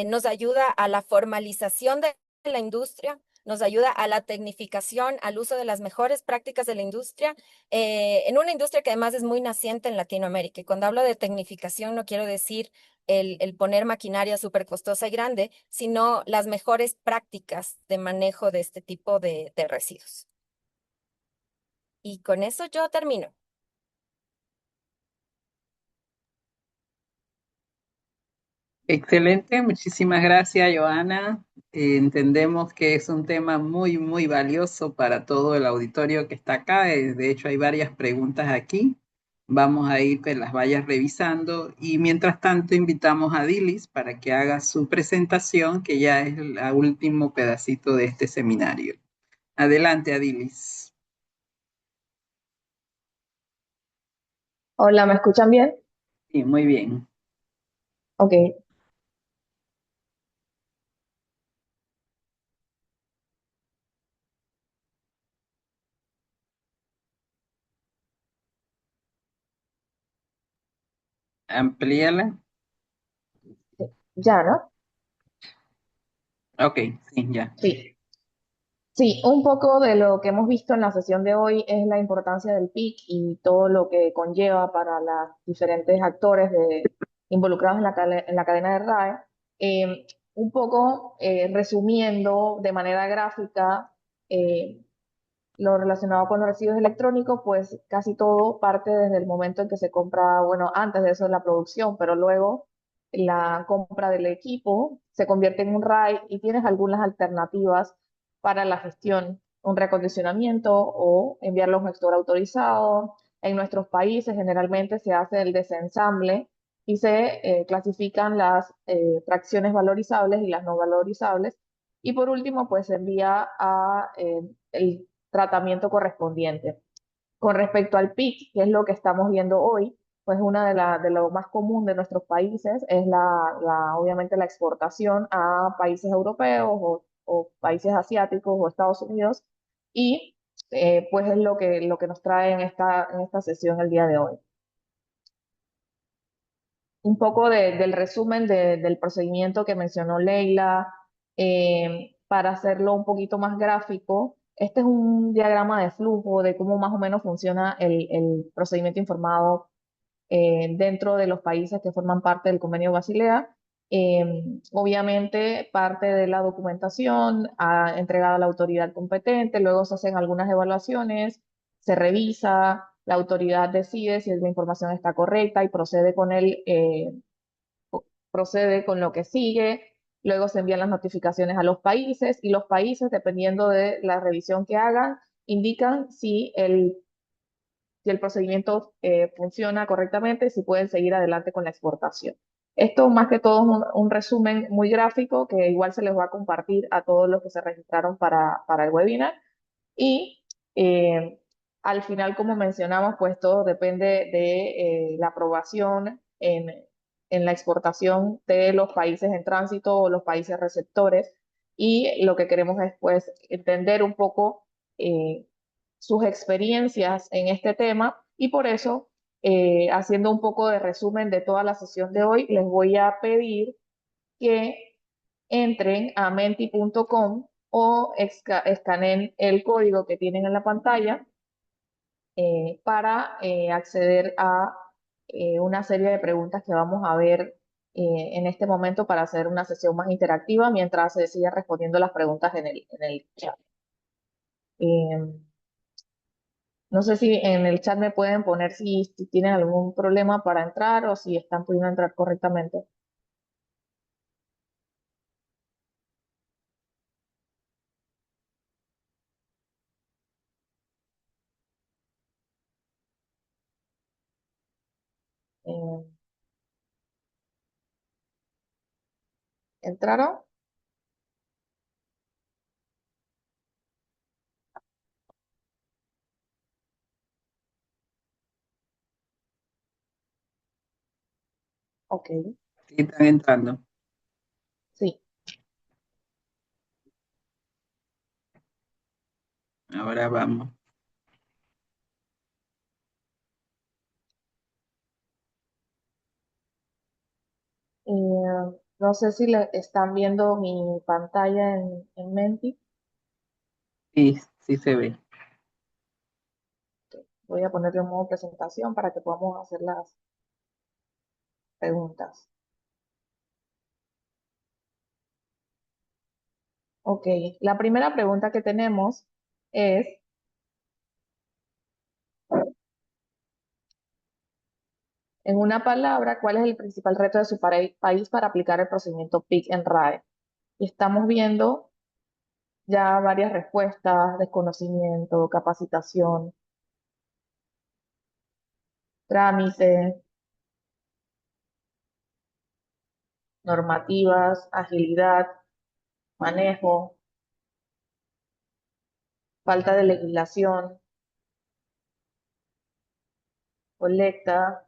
nos ayuda a la formalización de la industria, nos ayuda a la tecnificación, al uso de las mejores prácticas de la industria, en una industria que además es muy naciente en Latinoamérica. Y cuando hablo de tecnificación no quiero decir el poner maquinaria súper costosa y grande, sino las mejores prácticas de manejo de este tipo de residuos. Y con eso yo termino. Excelente, muchísimas gracias, Joana. Entendemos que es un tema muy, muy valioso para todo el auditorio que está acá. De hecho, hay varias preguntas aquí. Vamos a ir que las vayas revisando y mientras tanto invitamos a Dilis para que haga su presentación, que ya es el último pedacito de este seminario. Adelante, Adilis. Hola, ¿me escuchan bien? Sí, muy bien. Ok. Amplíala. Ya, ¿no? Ok, sí, ya. Sí. Sí, un poco de lo que hemos visto en la sesión de hoy es la importancia del PIC y todo lo que conlleva para los diferentes actores involucrados en en la cadena de RAE. Un poco resumiendo de manera gráfica, eh, lo relacionado con los residuos electrónicos, pues casi todo parte desde el momento en que se compra, bueno, antes de eso la producción, pero luego la compra del equipo se convierte en un RAI y tienes algunas alternativas para la gestión, un reacondicionamiento o enviarlo a un gestor autorizado. En nuestros países generalmente se hace el desensamble y se clasifican las fracciones valorizables y las no valorizables. Y por último, pues se envía a el tratamiento correspondiente. Con respecto al PIC, que es lo que estamos viendo hoy, pues una de lo más común de nuestros países es obviamente la exportación a países europeos o países asiáticos o Estados Unidos y pues es lo que nos trae en en esta sesión el día de hoy. Un poco del resumen del procedimiento que mencionó Leila, para hacerlo un poquito más gráfico. Este es un diagrama de flujo de cómo más o menos funciona el procedimiento informado dentro de los países que forman parte del Convenio Basilea. Obviamente, parte de la documentación entregada a la autoridad competente, luego se hacen algunas evaluaciones, se revisa, la autoridad decide si la información está correcta y procede con lo que sigue, luego se envían las notificaciones a los países y los países, dependiendo de la revisión que hagan, indican si el procedimiento funciona correctamente, si pueden seguir adelante con la exportación. Esto más que todo es un resumen muy gráfico que igual se les va a compartir a todos los que se registraron para el webinar. Y al final, como mencionamos, pues todo depende de la aprobación en la exportación de los países en tránsito o los países receptores. Y lo que queremos es pues entender un poco eh, sus experiencias en este tema y por eso, haciendo un poco de resumen de toda la sesión de hoy, les voy a pedir que entren a menti.com o escaneen el código que tienen en la pantalla para acceder a una serie de preguntas que vamos a ver en este momento para hacer una sesión más interactiva mientras se sigue respondiendo las preguntas en el chat. No sé si en el chat me pueden poner si tienen algún problema para entrar o si están pudiendo entrar correctamente. Eh, ¿Entraron? Ok, Sí, están entrando. sí. Ahora vamos. No sé si están viendo mi pantalla en Menti. Sí, sí se ve. Voy a ponerle un modo presentación para que podamos hacer las preguntas. Ok, la primera pregunta que tenemos es, en una palabra, ¿cuál es el principal reto de su país para aplicar el procedimiento PIC en RAE? Y estamos viendo ya varias respuestas: desconocimiento, capacitación, trámite, normativas, agilidad, manejo, falta de legislación, colecta,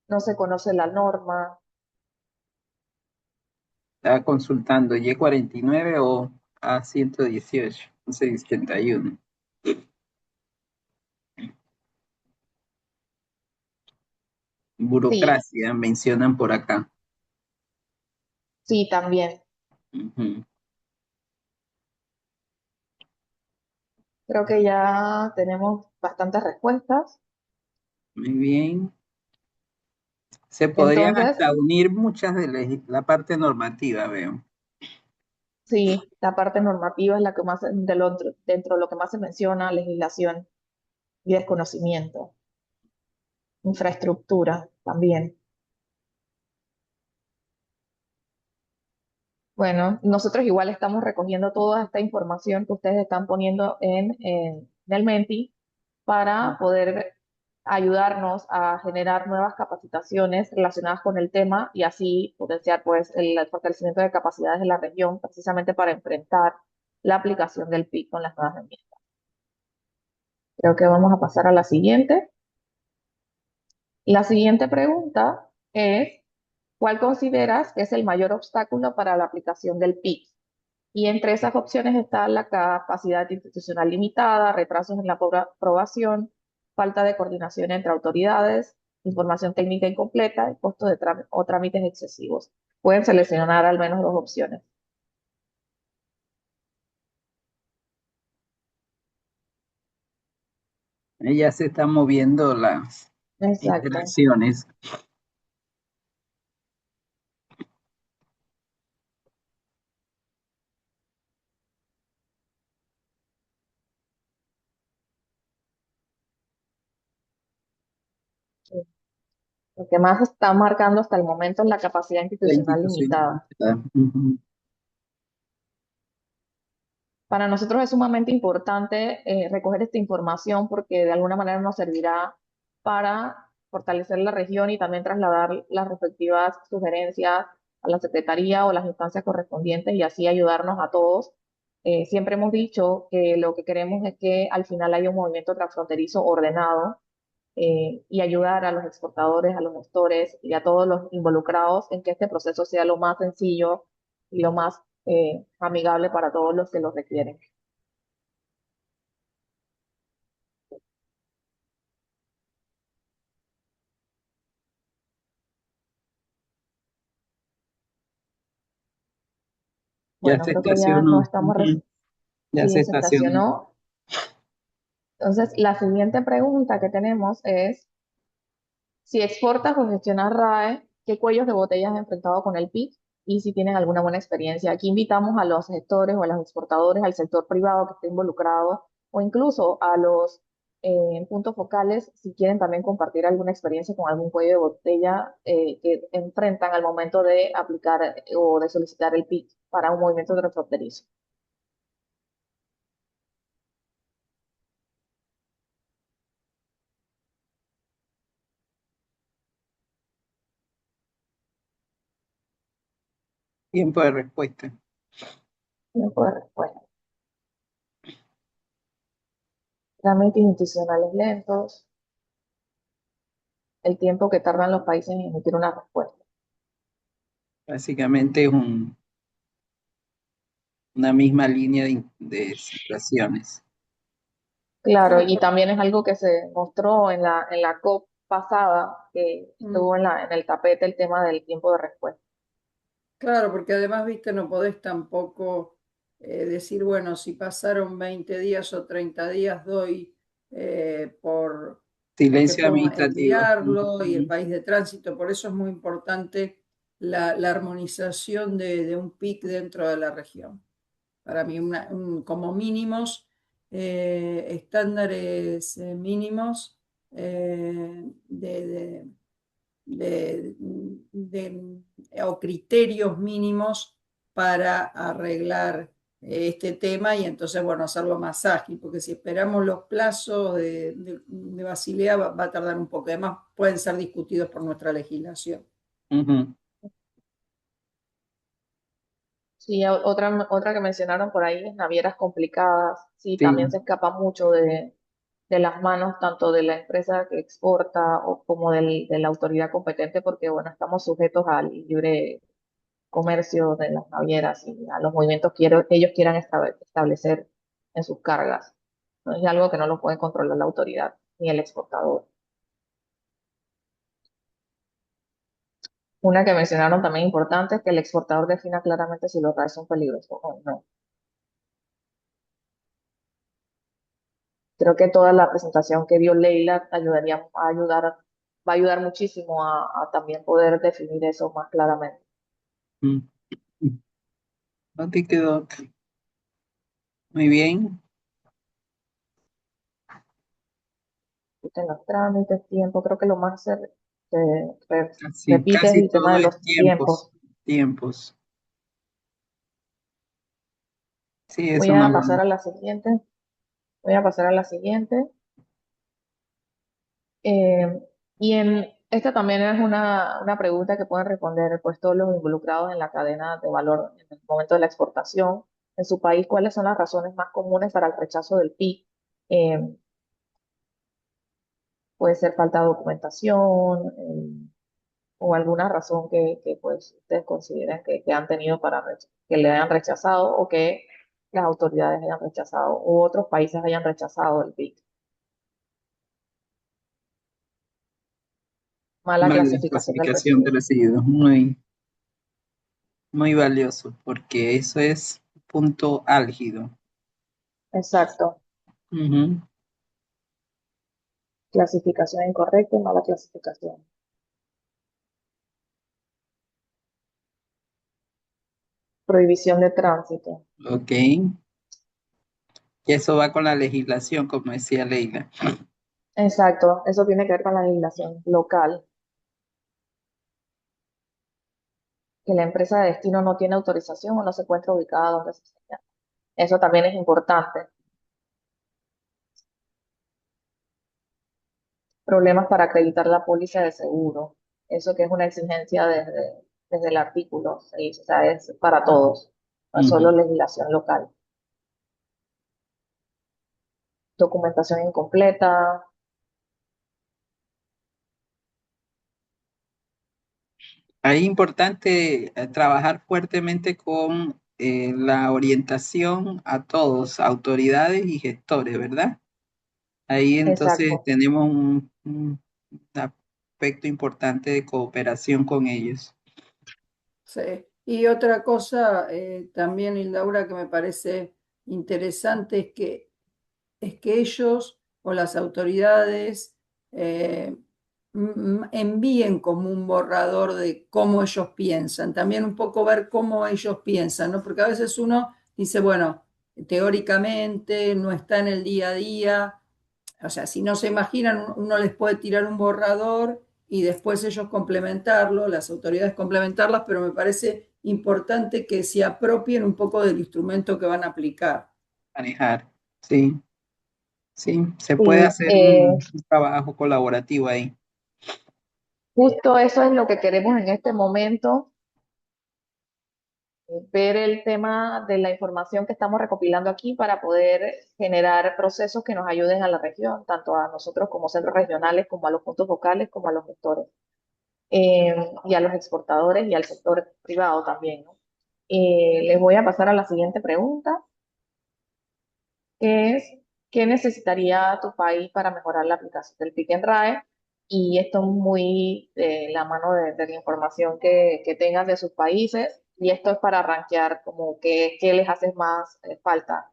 no se conoce la norma. Estaba consultando Y49 o A118, 1171. Sí, Burocracia, mencionan por acá. sí, también. Ujú. Creo que ya tenemos bastantes respuestas. Muy bien. Se podrían Entonces, hasta unir muchas de la parte normativa, veo. sí, la parte normativa es la que más, dentro de lo que más se menciona: legislación y desconocimiento, infraestructura también. Bueno, nosotros igual estamos recogiendo toda esta información que ustedes están poniendo en el Menti para poder ayudarnos a generar nuevas capacitaciones relacionadas con el tema y así potenciar pues el fortalecimiento de capacidades de la región precisamente para enfrentar la aplicación del PIC con las nuevas enmiendas. Creo que vamos a pasar a la siguiente. La siguiente pregunta es: ¿cuál consideras que es el mayor obstáculo para la aplicación del PIC? Y entre esas opciones está la capacidad institucional limitada, retrasos en la aprobación, falta de coordinación entre autoridades, información técnica incompleta y costos de o trámites excesivos. Pueden seleccionar al menos dos opciones. Ya se están moviendo las Exacto. interacciones. Lo que más está marcando hasta el momento es la capacidad La institucional institución. limitada. Ujú. Para nosotros es sumamente importante recoger esta información porque de alguna manera nos servirá para fortalecer la región y también trasladar las respectivas sugerencias a la Secretaría o las instancias correspondientes y así ayudarnos a todos. Siempre hemos dicho que lo que queremos es que al final haya un movimiento transfronterizo ordenado y ayudar a los exportadores, a los gestores y a todos los involucrados en que este proceso sea lo más sencillo y lo más amigable para todos los que lo requieren. Ya Bueno, se creo que ya no estacionó. estamos, Ujú. Ya se sí, se estacionó. estacionó. Entonces, la siguiente pregunta que tenemos es: si exportas o gestionas RAE, ¿qué cuellos de botella has enfrentado con el PIC? Y si tienen alguna buena experiencia. Aquí invitamos a los gestores o a los exportadores, al sector privado que esté involucrado, o incluso a los puntos focales, si quieren también compartir alguna experiencia con algún cuello de botella que enfrentan al momento de aplicar o de solicitar el PIC para un movimiento transfronterizo. Tiempo de respuesta. Tiempo de respuesta. Trámites institucionales lentos, el tiempo que tardan los países en emitir una respuesta. Básicamente es una misma línea de situaciones. Claro, y también es algo que se mostró en la COP pasada, que estuvo en el tapete el tema del tiempo de respuesta. Claro, porque además, viste, no podés tampoco decir, bueno, si pasaron 20 días o 30 días, doy porque Silencio puedo administrativo. enviarlo y el Ujú. país de tránsito. Por eso es muy importante la armonización de un PIC dentro de la región. Para mí, como mínimos, estándares mínimos de, de- o criterios mínimos para arreglar este tema y entonces, bueno, hacerlo más ágil, porque si esperamos los plazos de Basilea va a tardar un poco. Además, pueden ser discutidos por nuestra legislación. Ujú. Sí, otra que mencionaron por ahí es navieras complicadas. Sí, también Sí. se escapa mucho de las manos tanto de la empresa que exporta o como de la autoridad competente, porque bueno, estamos sujetos al libre comercio de las navieras y a los movimientos que ellos quieran establecer en sus cargas. No es algo que no lo puede controlar la autoridad ni el exportador. Una que mencionaron también importante es que el exportador defina claramente si los RAE son peligrosos o no. Creo que toda la presentación que dio Leila va a ayudar muchísimo a también poder definir eso más claramente. Mm. Ok, quedó muy bien. En los trámites, tiempo, creo que lo más se Casi, repite es casi el tema todo de es los tiempos. tiempos. Tiempos. Sí, Voy eso no a lo. pasar a la siguiente. Voy a pasar a la siguiente. Eh, y esta también es una pregunta que pueden responder pues todos los involucrados en la cadena de valor en el momento de la exportación. En su país, ¿cuáles son las razones más comunes para el rechazo del PIC? Eh, Puede ser falta de documentación o alguna razón pues ustedes consideren que han tenido que le hayan rechazado o que las autoridades hayan rechazado o otros países hayan rechazado el PIC. Mala Vale, clasificación del clasificación de residuo. residuos. Muy, muy valioso, porque eso es punto álgido. Exacto. Ujú. Clasificación incorrecta y mala clasificación. Prohibición de tránsito. Ok. Y eso va con la legislación, como decía Leila. Exacto. Eso tiene que ver con la legislación local, que la empresa de destino no tiene autorización o no se encuentra ubicada donde se señala. Eso también es importante. Problemas para acreditar la póliza de seguro. Eso que es una exigencia desde el artículo 6, o sea, es para todos, no es solo Ujú. legislación local. Documentación incompleta. Ahí es importante trabajar fuertemente con la orientación a todos, autoridades y gestores, ¿verdad? Ahí entonces Exacto. tenemos un aspecto importante de cooperación con ellos. Sí. Y otra cosa también, Laura, que me parece interesante es que ellos o las autoridades eh, envíen como un borrador de cómo ellos piensan, también un poco ver cómo ellos piensan, ¿no? Porque a veces uno dice, bueno, teóricamente no está en el día a día, o sea, si no se imaginan, uno les puede tirar un borrador y después ellos complementarlo, las autoridades complementarlas, pero me parece importante que se apropien un poco del instrumento que van a aplicar. Manejar. Sí, sí, se puede Sí, hacer un trabajo colaborativo ahí. justo eso es lo que queremos en este momento, ver el tema de la información que estamos recopilando aquí para poder generar procesos que nos ayuden a la región, tanto a nosotros como centros regionales, como a los puntos focales, como a los gestores, y a los exportadores y al sector privado también, ¿no? Les voy a pasar a la siguiente pregunta, que es, ¿qué necesitaría tu país para mejorar la aplicación del PIC en RAE? Y esto muy de la mano de la información que tengan de sus países Y esto es para rankear como qué les hace más falta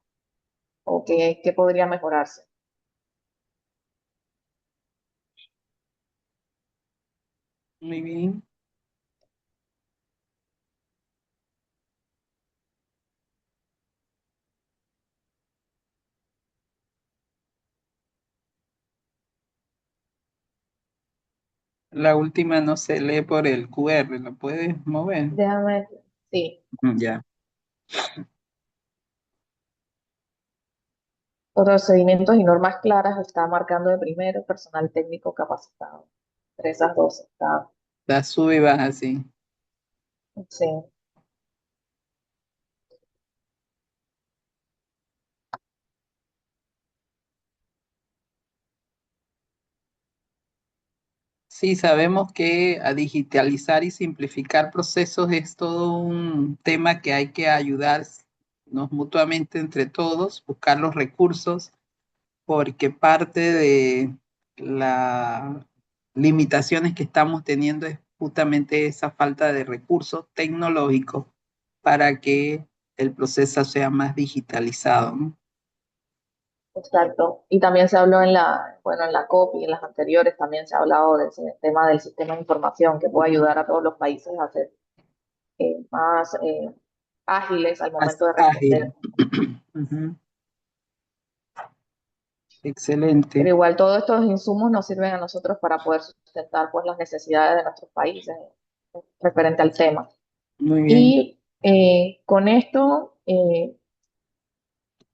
o qué podría mejorarse. Muy bien. La última no se lee por el QR, ¿lo puedes mover? Déjame, sí. Ya. Procedimientos y normas claras está marcando de primero personal técnico capacitado. Entre esas dos está, La sube y baja así. sí. Sí, sabemos que a digitalizar y simplificar procesos es todo un tema que hay que ayudarnos mutuamente entre todos, buscar los recursos, porque parte de las limitaciones que estamos teniendo es justamente esa falta de recursos tecnológicos para que el proceso sea más digitalizado, ¿no? Exacto. Y también se habló en bueno, en la COP y en las anteriores también se ha hablado de ese tema del sistema de información que puede ayudar a todos los países a ser más ágiles al Más momento de ágil. responder. Ujú. Pero Excelente. igual todos estos insumos nos sirven a nosotros para poder sustentar pues las necesidades de nuestros países referente al tema. Muy bien. Y con esto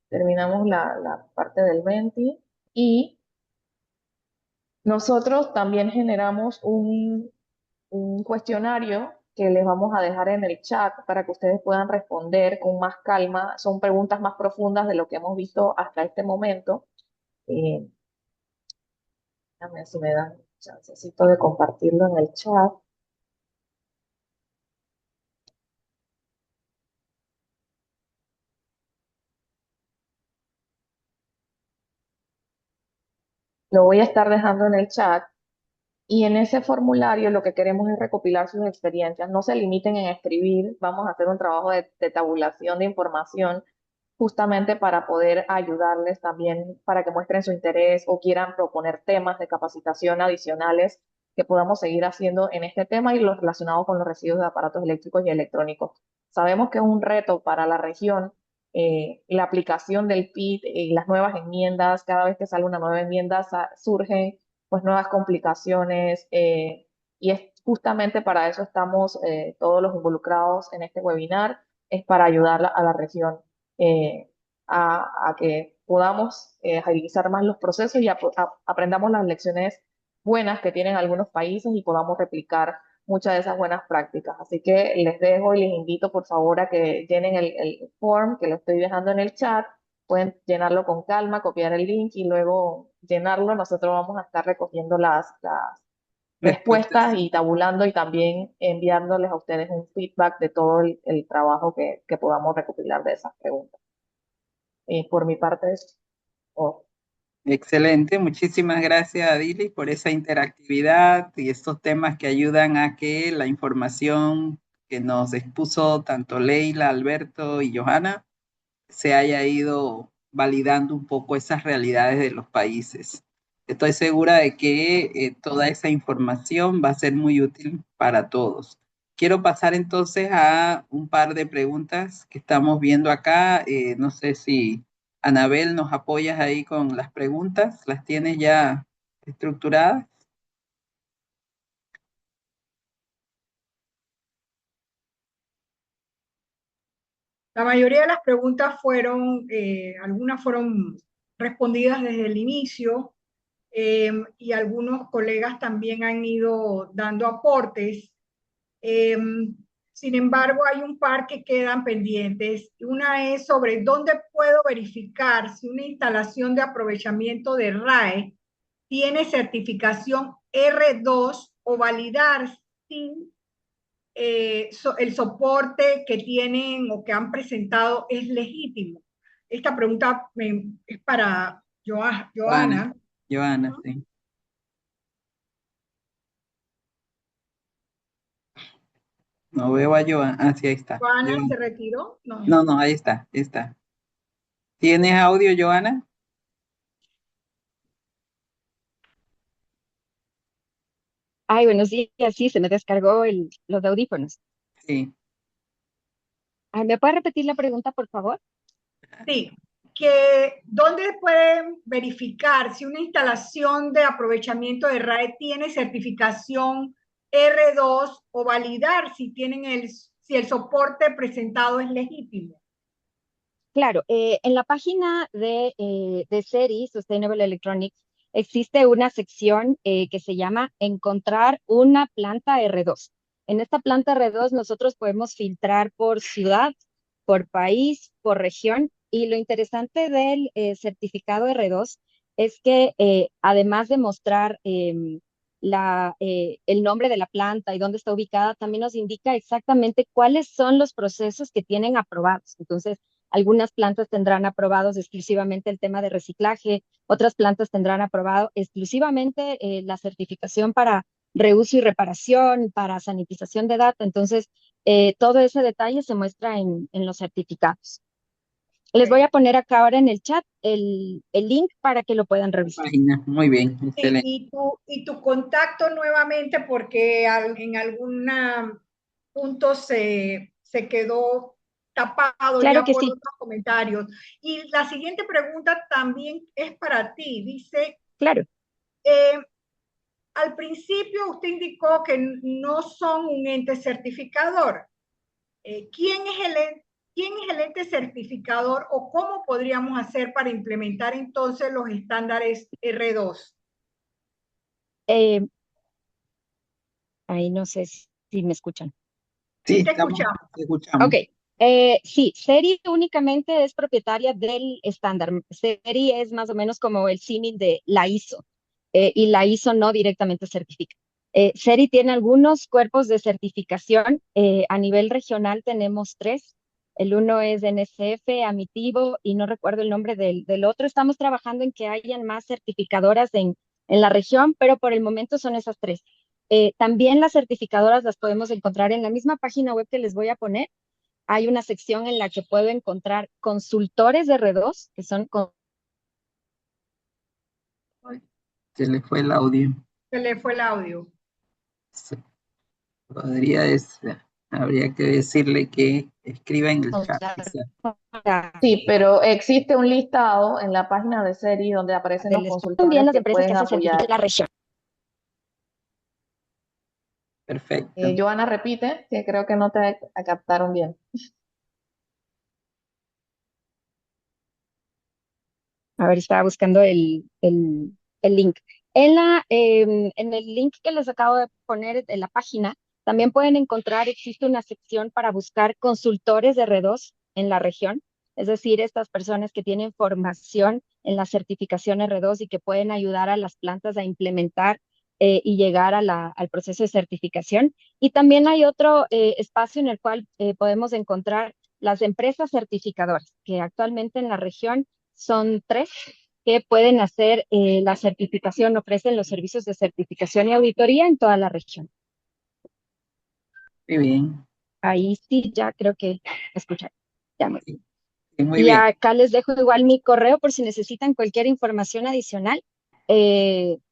terminamos la parte del Menti y nosotros también generamos un cuestionario que les vamos a dejar en el chat para que ustedes puedan responder con más calma. Son preguntas más profundas de lo que hemos visto hasta este momento. Eh, Déjame ver si me dan chancecito de compartirlo en el chat. Lo voy a estar dejando en el chat. Y en ese formulario lo que queremos es recopilar sus experiencias. No se limiten en escribir, vamos a hacer un trabajo de tabulación de información justamente para poder ayudarles también para que muestren su interés o quieran proponer temas de capacitación adicionales que podamos seguir haciendo en este tema y los relacionados con los residuos de aparatos eléctricos y electrónicos. Sabemos que es un reto para la región la aplicación del PIT y las nuevas enmiendas. Cada vez que sale una nueva enmienda surgen pues nuevas complicaciones y es justamente para eso estamos todos los involucrados en este webinar, es para ayudar a la región eh, a que podamos agilizar más los procesos y aprendamos las lecciones buenas que tienen algunos países y podamos replicar muchas de esas buenas prácticas. Así que les dejo y les invito por favor a que llenen el form que lo estoy dejando en el chat. Pueden llenarlo con calma, copiar el link y luego llenarlo. Nosotros vamos a estar recogiendo las respuestas Respuestas. y tabulando y también enviándoles a ustedes un feedback de todo el trabajo que podamos recopilar de esas preguntas. Por mi parte, oh, Excelente. Muchísimas gracias, Adili, por esa interactividad y estos temas que ayudan a que la información que nos expuso tanto Leila, Alberto y Johanna se haya ido validando un poco esas realidades de los países. Estoy segura de que toda esa información va a ser muy útil para todos. Quiero pasar entonces a un par de preguntas que estamos viendo acá. No sé si Anabel nos apoyas ahí con las preguntas. ¿Las tienes ya estructuradas? La mayoría de las preguntas fueron, algunas fueron respondidas desde el inicio y algunos colegas también han ido dando aportes. Eh, Sin embargo, hay un par que quedan pendientes. Una es sobre dónde puedo verificar si una instalación de aprovechamiento de RAE tiene certificación R2 o validar si el soporte que tienen o que han presentado es legítimo. Esta pregunta es para Joana, Joana. Joana, sí. No veo a Joana. Ah, sí, ahí está. Joana Joana. se retiró. No. No, no, ahí está, ahí está. ¿Tienes audio, Joana? Ay, buenos días, sí, se me descargó los audífonos. Sí. Ay, ¿me puede repetir la pregunta, por favor? Sí, que ¿dónde pueden verificar si una instalación de aprovechamiento de RAE tiene certificación R2 o validar si si el soporte presentado es legítimo? Claro, en la página de SERI, Sustainable Electronics, existe una sección que se llama Encontrar una planta R2. En esta planta R2 nosotros podemos filtrar por ciudad, por país, por región, y lo interesante del certificado R2 es que además de mostrar el nombre de la planta y dónde está ubicada, también nos indica exactamente cuáles son los procesos que tienen aprobados. Entonces, algunas plantas tendrán aprobados exclusivamente el tema de reciclaje, otras plantas tendrán aprobado exclusivamente la certificación para reuso y reparación, para sanitización de data. Entonces, todo ese detalle se muestra en los certificados. Les voy a poner acá ahora en el chat el link para que lo puedan revisar. Página. Muy bien, Sí, excelente. y tu contacto nuevamente, porque en algún punto se quedó tapado Claro ya que por sí, otros comentarios. Y la siguiente pregunta también es para ti. Dice, claro. eh, al principio usted indicó que no son un ente certificador. ¿Quién es quién es el ente certificador o cómo podríamos hacer para implementar entonces los estándares R2? Eh, Ahí no sé si me escuchan. Sí, Sí, te escuchamos. te escuchamos. Ok, sí, SERI únicamente es propietaria del estándar. SERI es más o menos como el símil de la ISO, y la ISO no directamente certifica. SERI tiene algunos cuerpos de certificación. A nivel regional tenemos tres. El uno es NSF, Amitivo, y no recuerdo el nombre del otro. Estamos trabajando en que hayan más certificadoras en la región, pero por el momento son esas tres. También las certificadoras las podemos encontrar en la misma página web que les voy a poner. Hay una sección en la que puedo encontrar consultores de R2, que son Se le fue el audio. Se le fue el audio. Sí. Habría que decirle que escriba en el chat. Sí, pero existe un listado en la página de SERI donde aparecen los también consultores las que empresas que pueden hacen certificación apoyar. en la región. Perfecto. Joana, repite, que creo que no te captaron bien. A ver, estaba buscando el link. En el link que les acabo de poner en la página, también pueden encontrar, existe una sección para buscar consultores de R2 en la región, es decir, estas personas que tienen formación en la certificación R2 y que pueden ayudar a las plantas a implementar y llegar al proceso de certificación. Y también hay otro espacio en el cual podemos encontrar las empresas certificadoras, que actualmente en la región son tres que pueden hacer la certificación, ofrecen los servicios de certificación y auditoría en toda la región. Muy bien. Ahí sí, ya creo que escuchar. Ya me... Sí, muy Y bien. acá les dejo igual mi correo por si necesitan cualquier información adicional.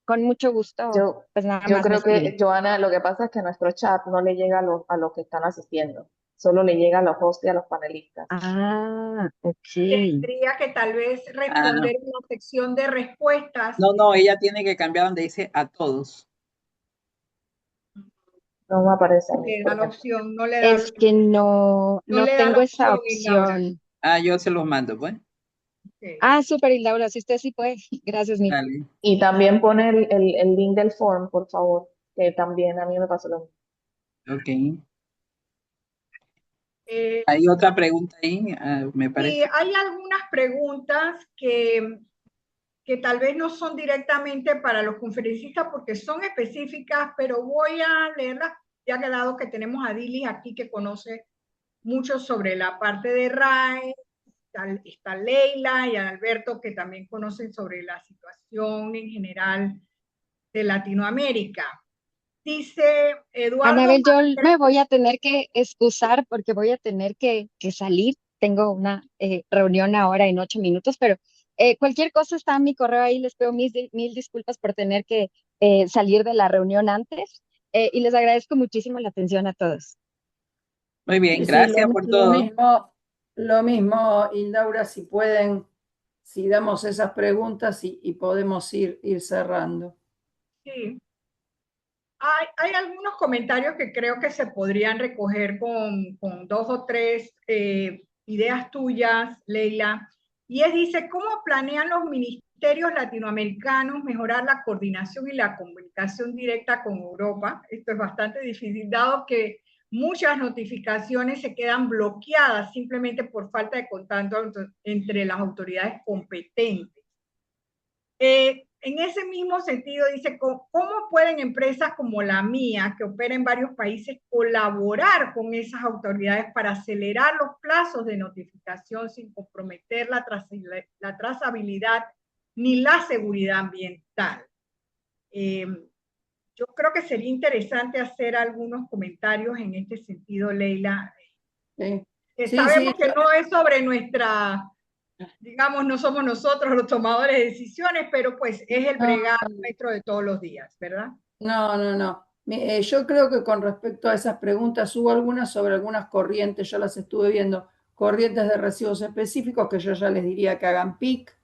Con mucho gusto, Yo, pues nada yo más me creo que, escriben. Joana, lo que pasa es que nuestro chat no le llega a los que están asistiendo, solo le llega a los hosts y a los panelistas. Ah, ok. Tendría que tal vez Ah, responder en la sección de respuestas. no, ella tiene que cambiar donde dice a todos. No me aparece a mí, Le por da la ejemplo. opción, Es que no, no no le da tengo la esa opción en Laura. opción. Ah, yo se los mando, pues. Okay. Ah, súper, y Laura, si usted sí puede. Gracias, mil. Dale. Y también pone el link del form, por favor, que también a mí me pasó lo mismo. Ok. Eh, Hay otra pregunta ahí, me y parece. hay algunas preguntas que tal vez no son directamente para los conferencistas porque son específicas, pero voy a leerlas, ya que dado que tenemos a Dilis aquí que conoce mucho sobre la parte de RAE, está Leila y Alberto que también conocen sobre la situación en general de Latinoamérica. Dice Eduardo Anabel, yo Márquez. me voy a tener que excusar porque voy a tener que salir. Tengo una reunión ahora en 8 minutos, pero cualquier cosa está en mi correo ahí. Les pido mil disculpas por tener que salir de la reunión antes y les agradezco muchísimo la atención a todos. Muy bien, Sí, sí, gracias por todo. lo mismo, Indaura, si pueden, si damos esas preguntas y podemos ir cerrando. Sí. Hay algunos comentarios que creo que se podrían recoger con dos o tres ideas tuyas, Leila. Y dice, ¿cómo planean los ministerios latinoamericanos mejorar la coordinación y la comunicación directa con Europa? Esto es bastante difícil, dado que muchas notificaciones se quedan bloqueadas simplemente por falta de contacto entre las autoridades competentes. En ese mismo sentido, dice, ¿cómo pueden empresas como la mía, que opera en varios países, colaborar con esas autoridades para acelerar los plazos de notificación sin comprometer la trazabilidad ni la seguridad ambiental? Yo creo que sería interesante hacer algunos comentarios en este sentido, Leila. Sí, Sabemos que no es sobre nuestra, digamos, no somos nosotros los tomadores de decisiones, pero pues es el bregar nuestro de todos los días, ¿verdad? No. Yo creo que con respecto a esas preguntas hubo algunas sobre algunas corrientes, yo las estuve viendo, corrientes de residuos específicos que yo ya les diría que hagan PIC,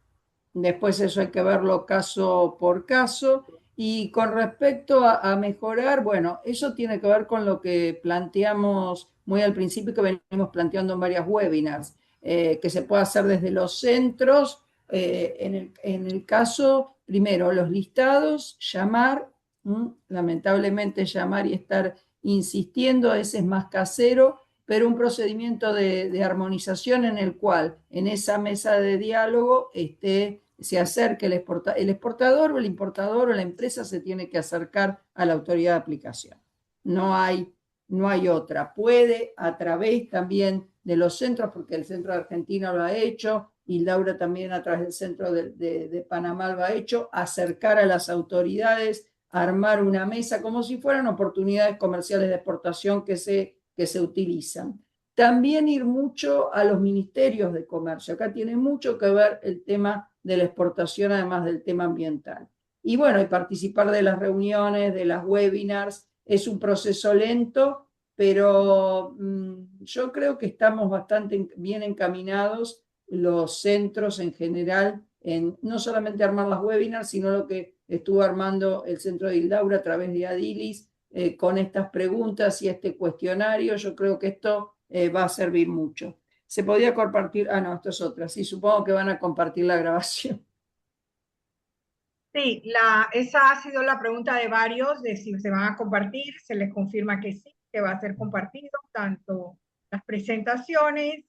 después eso hay que verlo caso por caso. Y con respecto a mejorar, bueno, eso tiene que ver con lo que planteamos muy al principio, que venimos planteando en varias webinars, que se puede hacer desde los centros, en el caso, primero, los listados, llamar, lamentablemente llamar y estar insistiendo, ese es más casero, pero un procedimiento de armonización en el cual en esa mesa de diálogo se acerque el exportador o el importador o la empresa se tiene que acercar a la autoridad de aplicación. No hay otra. Puede a través también de los centros, porque el Centro de Argentina lo ha hecho, y Laura también a través del Centro de Panamá lo ha hecho, acercar a las autoridades, armar una mesa como si fueran oportunidades comerciales de exportación que se utilizan. También ir mucho a los ministerios de comercio. Acá tiene mucho que ver el tema de la exportación, además del tema ambiental. Y bueno, y participar de las reuniones, de las webinars, es un proceso lento, pero yo creo que estamos bastante bien encaminados, los centros en general, en no solamente armar las webinars, sino lo que estuvo armando el centro de Indaura a través de Adilis, con estas preguntas y este cuestionario. Yo creo que esto va a servir mucho. Se podía compartir, no, esto es otra, sí, supongo que van a compartir la grabación. Sí, esa ha sido la pregunta de varios, de si se van a compartir, se les confirma que sí, que va a ser compartido, tanto las presentaciones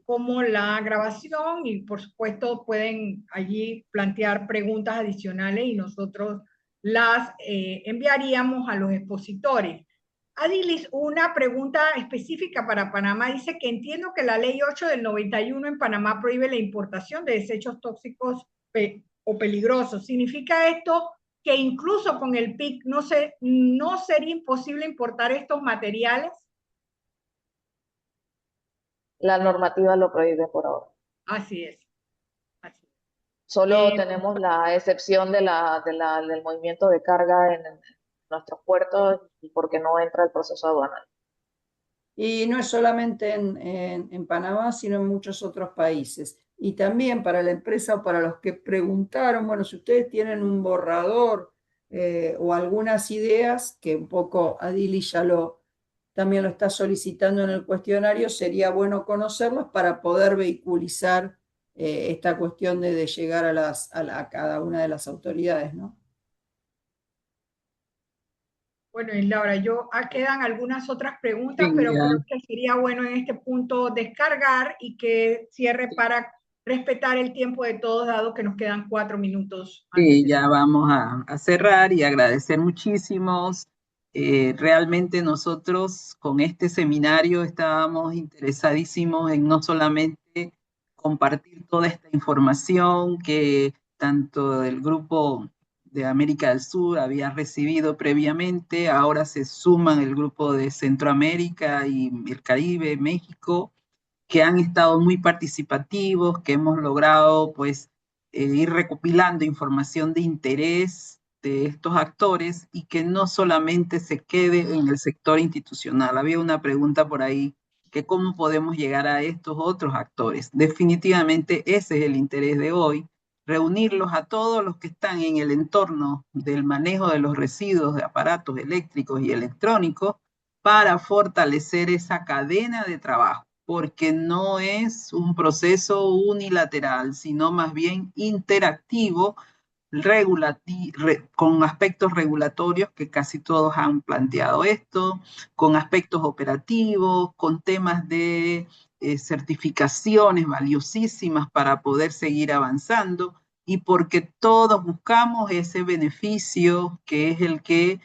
como la grabación, y por supuesto pueden allí plantear preguntas adicionales y nosotros las enviaríamos a los expositores. Adilis, una pregunta específica para Panamá. Dice que entiendo que la ley 8 del 91 en Panamá prohíbe la importación de desechos tóxicos o peligrosos. ¿Significa esto que incluso con el PIC no sería imposible importar estos materiales? La normativa lo prohíbe por ahora. Así es. Solo tenemos la excepción del movimiento de carga en nuestros puertos y porque no entra el proceso aduanal. Y no es solamente en Panamá, sino en muchos otros países. Y también para la empresa o para los que preguntaron, bueno, si ustedes tienen un borrador o algunas ideas, que un poco Adili ya también lo está solicitando en el cuestionario, sería bueno conocerlos para poder vehiculizar esta cuestión de llegar a cada una de las autoridades, ¿no? Bueno, y Laura, quedan algunas otras preguntas, Sí, pero ya. creo que sería bueno en este punto descargar y que cierre para respetar el tiempo de todos, dado que nos quedan 4 minutos. Sí, ya vamos a cerrar y agradecer muchísimos. Realmente nosotros con este seminario estábamos interesadísimos en no solamente compartir toda esta información que tanto el grupo de América del Sur había recibido previamente, ahora se suman el grupo de Centroamérica y el Caribe, México, que han estado muy participativos, que hemos logrado pues ir recopilando información de interés de estos actores y que no solamente se quede en el sector institucional. Había una pregunta por ahí que cómo podemos llegar a estos otros actores. Definitivamente ese es el interés de hoy, reunirlos a todos los que están en el entorno del manejo de los residuos de aparatos eléctricos y electrónicos para fortalecer esa cadena de trabajo, porque no es un proceso unilateral, sino más bien interactivo, con aspectos regulatorios que casi todos han planteado esto, con aspectos operativos, con temas de certificaciones valiosísimas para poder seguir avanzando y porque todos buscamos ese beneficio que es el que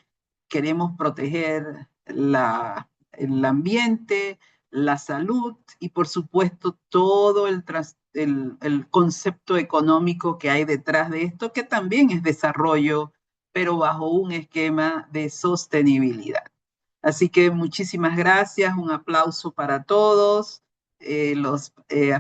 queremos proteger el ambiente, la salud y por supuesto todo el concepto económico que hay detrás de esto, que también es desarrollo, pero bajo un esquema de sostenibilidad. Así que muchísimas gracias, un aplauso para todos, los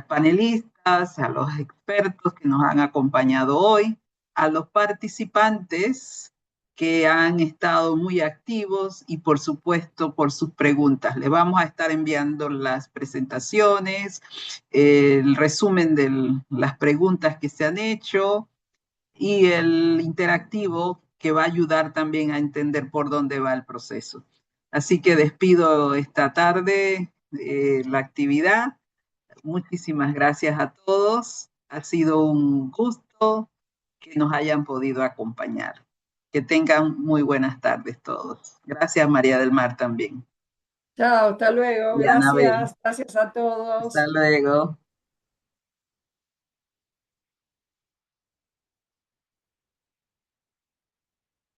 panelistas, a los expertos que nos han acompañado hoy, a los participantes que han estado muy activos y por supuesto por sus preguntas. Les vamos a estar enviando las presentaciones, el resumen de las preguntas que se han hecho y el interactivo que va a ayudar también a entender por dónde va el proceso. Así que despido esta tarde la actividad. Muchísimas gracias a todos. Ha sido un gusto que nos hayan podido acompañar. Que tengan muy buenas tardes todos. Gracias, María del Mar, también. Chao, hasta luego. Y Anabel. Gracias. Gracias a Hasta todos. luego.